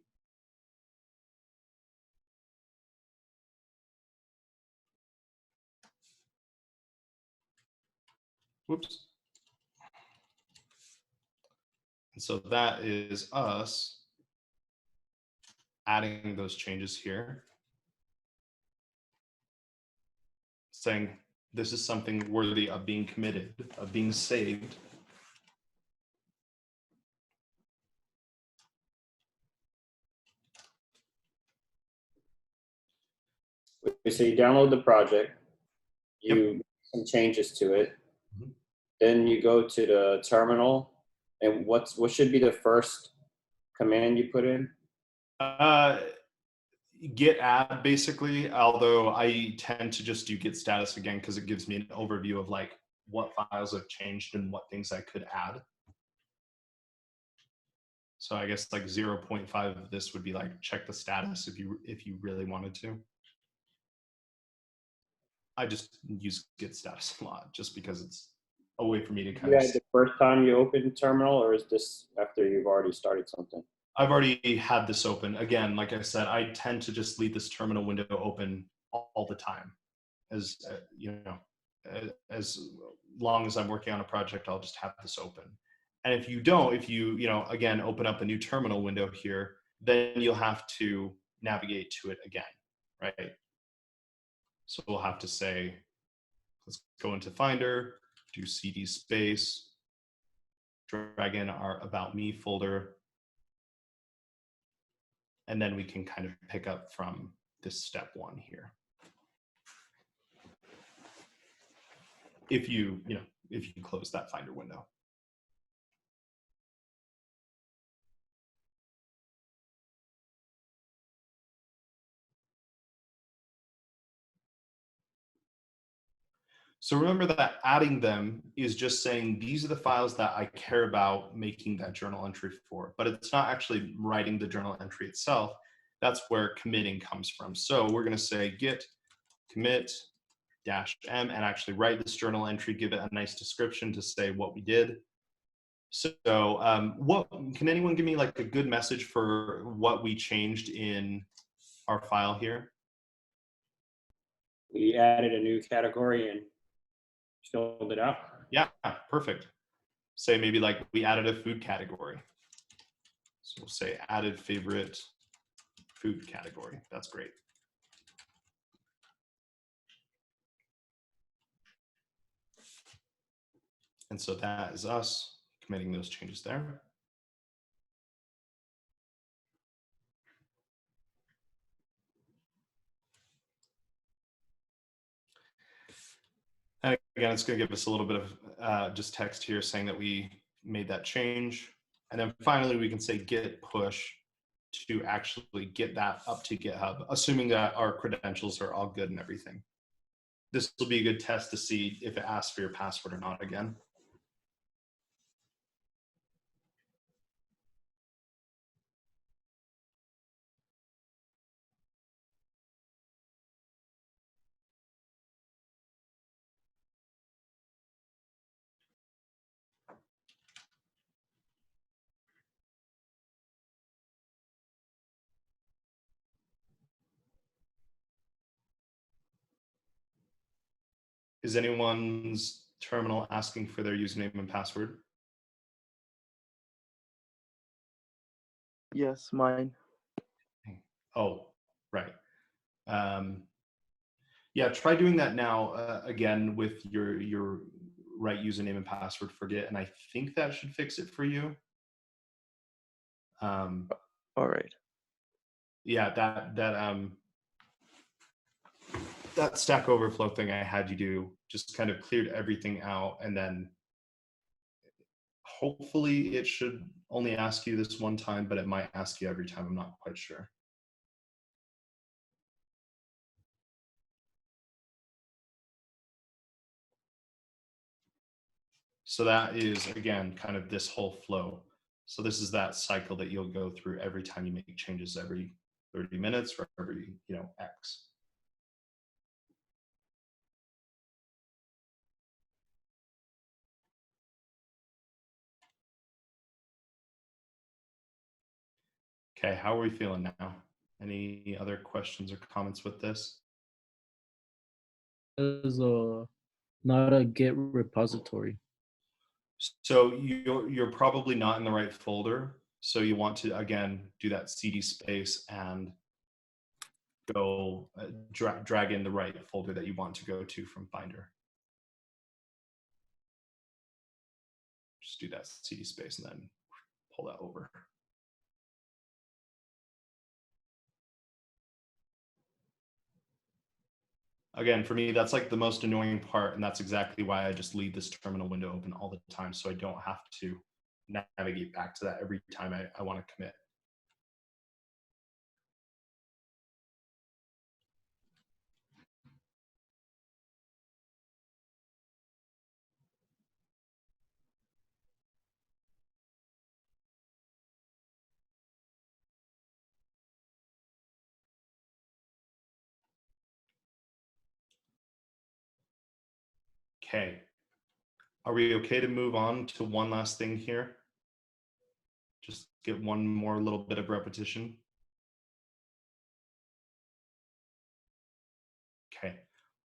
Whoops. And so that is us adding those changes here, saying this is something worthy of being committed, of being saved. So you download the project, you Yep. make some changes to it, Mhm. then you go to the terminal, and what should be the first command you put in? Git add basically, although I tend to just do git status again because it gives me an overview of like what files have changed and what things I could add. So I guess like 0.5 of this would be like check the status if you really wanted to. I just use git status a lot just because it's a way for me to kind You of. had the first time you opened terminal, or is this after you've already started something? I've already had this open. Again, like I said, I tend to just leave this terminal window open all the time. As you know, as long as I'm working on a project, I'll just have this open. And if you don't, if you again, open up a new terminal window here, then you'll have to navigate to it again, right? So we'll have to say, let's go into Finder, do cd space, drag in our About Me folder, and then we can kind of pick up from this step 1 here. If you close that Finder window. So remember that adding them is just saying these are the files that I care about making that journal entry for, but it's not actually writing the journal entry itself. That's where committing comes from. So we're going to say git commit -m and actually write this journal entry, give it a nice description to say what we did. So what can anyone give me like a good message for what we changed in our file here? We added a new category and filled it out. Yeah, perfect. Say maybe like we added a food category. So we'll say added favorite food category. That's great. And so that is us committing those changes there. And again, it's going to give us a little bit of just text here saying that we made that change. And then finally, we can say git push to actually get that up to GitHub, assuming that our credentials are all good and everything. This will be a good test to see if it asks for your password or not again. Is anyone's terminal asking for their username and password? Yes, mine. Oh, right. Yeah, try doing that now again with your right username and password for Git, and I think that should fix it for you. All right. Yeah, that Stack Overflow thing I had you do just kind of cleared everything out, and then hopefully it should only ask you this one time, but it might ask you every time. I'm not quite sure. So that is, again, kind of this whole flow. So this is that cycle that you'll go through every time you make changes every 30 minutes or every, X. Okay, how are we feeling now? Any other questions or comments with this? Is not a Git repository. So you're probably not in the right folder. So you want to, again, do that CD space and go drag in the right folder that you want to go to from Finder. Just do that CD space and then pull that over. Again, for me, that's like the most annoying part, and that's exactly why I just leave this terminal window open all the time, so I don't have to navigate back to that every time I want to commit. Okay. Are we okay to move on to one last thing here? Just get one more little bit of repetition. Okay,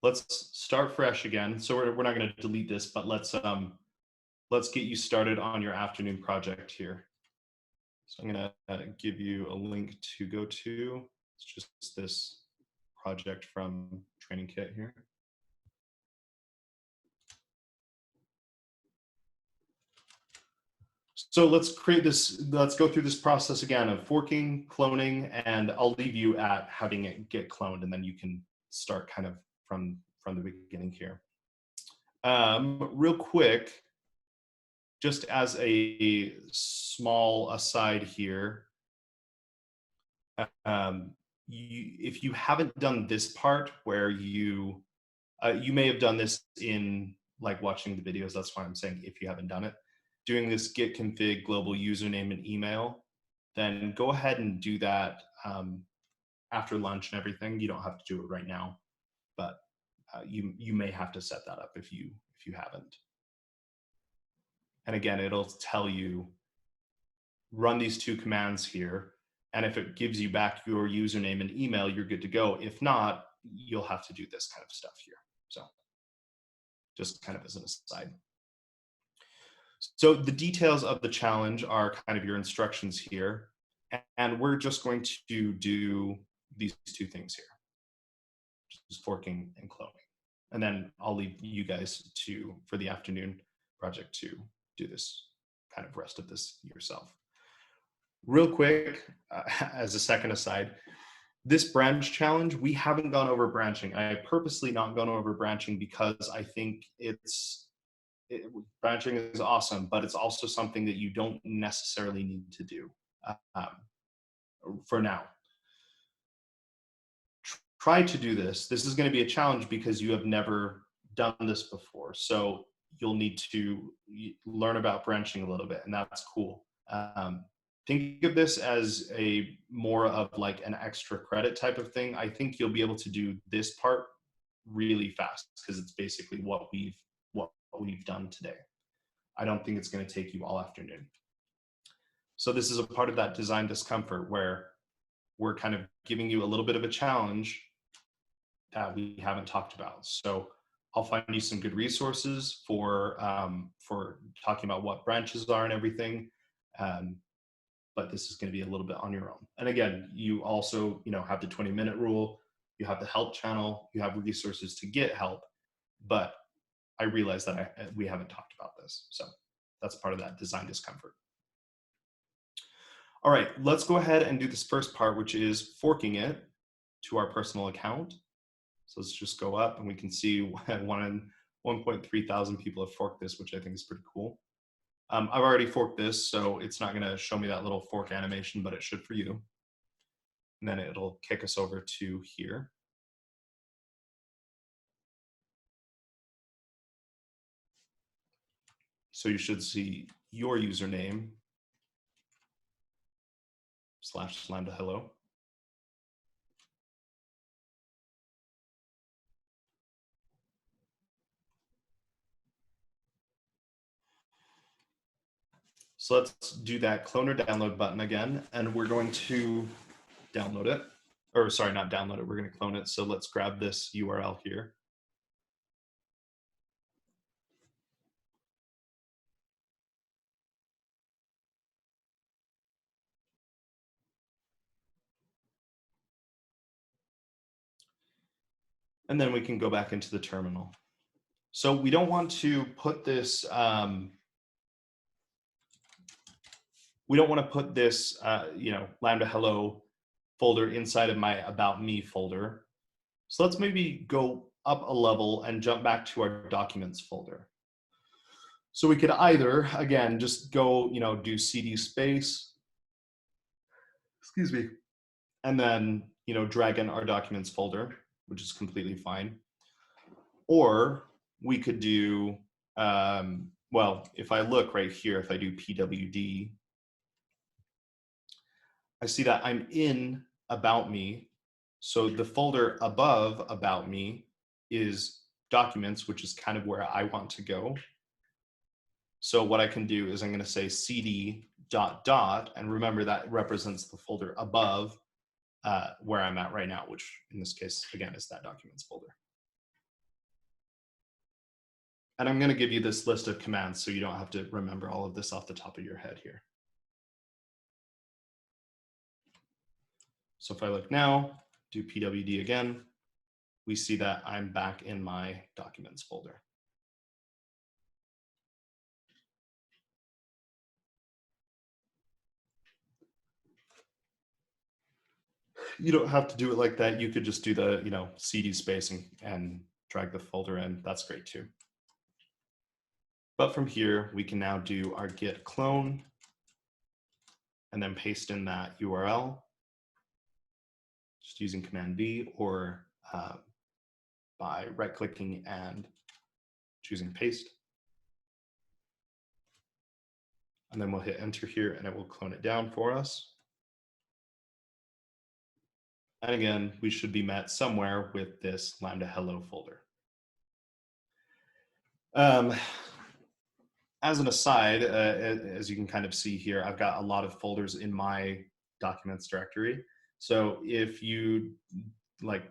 let's start fresh again. So we're not going to delete this, but let's get you started on your afternoon project here. So I'm going to give you a link to go to. It's just this project from Training Kit here. So let's go through this process again of forking, cloning, and I'll leave you at having it get cloned, and then you can start kind of from the beginning here. Real quick, just as a small aside here, if you haven't done this part where you You may have done this in like watching the videos. That's why I'm saying if you haven't done it, doing this git config global username and email, then go ahead and do that after lunch and everything. You don't have to do it right now, but you may have to set that up if you haven't. And again, it'll tell you run these 2 commands here, and if it gives you back your username and email, you're good to go. If not, you'll have to do this kind of stuff here. So just kind of as an aside. So the details of the challenge are kind of your instructions here, and we're just going to do these 2 things here, just forking and cloning. And then I'll leave you guys for the afternoon project to do this kind of rest of this yourself. Real quick, as a second aside, this branch challenge, we haven't gone over branching. I have purposely not gone over branching because I think branching is awesome, but it's also something that you don't necessarily need to do for now. Try to do this. This is going to be a challenge because you have never done this before. So you'll need to learn about branching a little bit, and that's cool. Think of this as a more of like an extra credit type of thing. I think you'll be able to do this part really fast because it's basically what we've done today. I don't think it's going to take you all afternoon. So this is a part of that design discomfort where we're kind of giving you a little bit of a challenge that we haven't talked about. So I'll find you some good resources for talking about what branches are and everything. But this is going to be a little bit on your own. And again, you also, have the 20-minute rule, you have the help channel, you have resources to get help, but I realize that we haven't talked about this. So that's part of that design discomfort. All right, let's go ahead and do this first part, which is forking it to our personal account. So let's just go up and we can see 1.3 thousand people have forked this, which I think is pretty cool. I've already forked this, so it's not going to show me that little fork animation, but it should for you. And then it'll kick us over to here. So you should see your username / lambda hello. So let's do that clone or download button again, and we're going to download it. Or sorry, not download it, we're going to clone it. So let's grab this URL here. And then we can go back into the terminal. So we don't want to put this, Lambda hello folder inside of my about me folder. So let's maybe go up a level and jump back to our documents folder. So we could either, again, just go, do cd space, excuse me, and then, drag in our documents folder, which is completely fine. Or we could do, well, if I look right here, if I do pwd, I see that I'm in about me. So the folder above about me is documents, which is kind of where I want to go. So what I can do is I'm going to say cd ... and remember that represents the folder above where I'm at right now, which in this case, again, is that documents folder. And I'm going to give you this list of commands so you don't have to remember all of this off the top of your head here. So if I look now, do pwd again, we see that I'm back in my documents folder. You don't have to do it like that. You could just do the cd spacing and drag the folder in. That's great too. But from here, we can now do our git clone and then paste in that URL, just using Command V, or by right-clicking and choosing paste. And then we'll hit enter here and it will clone it down for us. And again, we should be met somewhere with this Lambda Hello folder. As an aside, as you can kind of see here, I've got a lot of folders in my documents directory. So if you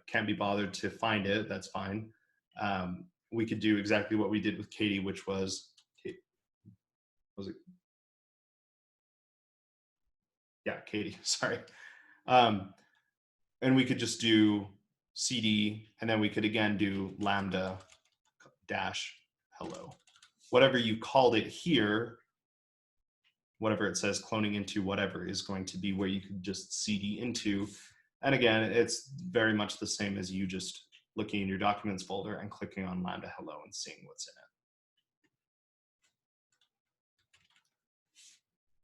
can't be bothered to find it, that's fine. We could do exactly what we did with Katie, which was Katie, sorry. And we could just do CD, and then we could again do lambda dash hello. Whatever you called it here, whatever it says cloning into whatever is going to be where you could just CD into. And again, it's very much the same as you just looking in your documents folder and clicking on lambda hello and seeing what's in it.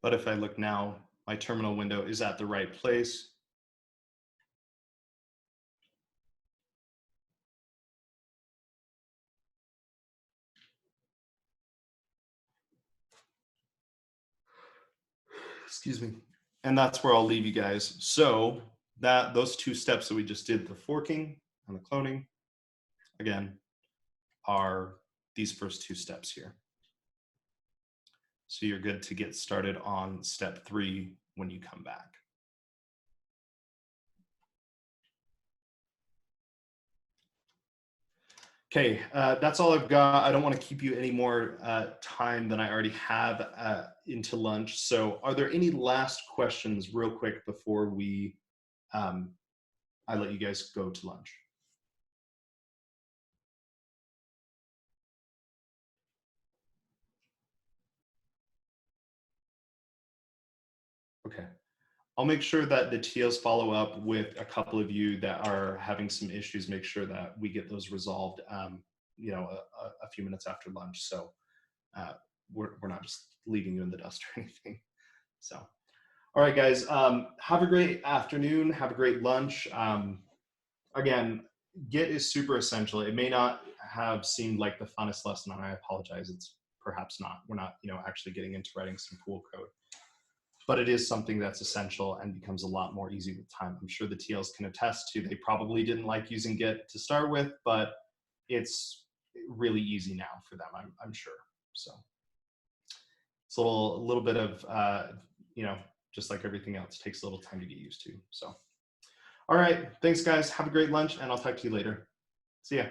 But if I look now, my terminal window is at the right place. Excuse me. And that's where I'll leave you guys. So those two steps that we just did, the forking and the cloning, again, are these first two steps here. So you're good to get started on step 3 when you come back. Okay, that's all I've got. I don't want to keep you any more time than I already have into lunch. So are there any last questions real quick before we, I let you guys go to lunch? Okay. I'll make sure that the TOs follow up with a couple of you that are having some issues, make sure that we get those resolved, you know, a few minutes after lunch. So we're not just leaving you in the dust or anything. So, all right, guys, have a great afternoon. Have a great lunch. Again, Git is super essential. It may not have seemed like the funnest lesson, and I apologize. It's perhaps not. We're not, you know, actually getting into writing some cool code. But it is something that's essential and becomes a lot more easy with time. I'm sure the TLs can attest to, they probably didn't like using Git to start with, but it's really easy now for them, I'm sure. So it's a little bit of, you know, just like everything else, takes a little time to get used to. So, all right, thanks guys. Have a great lunch and I'll talk to you later. See ya.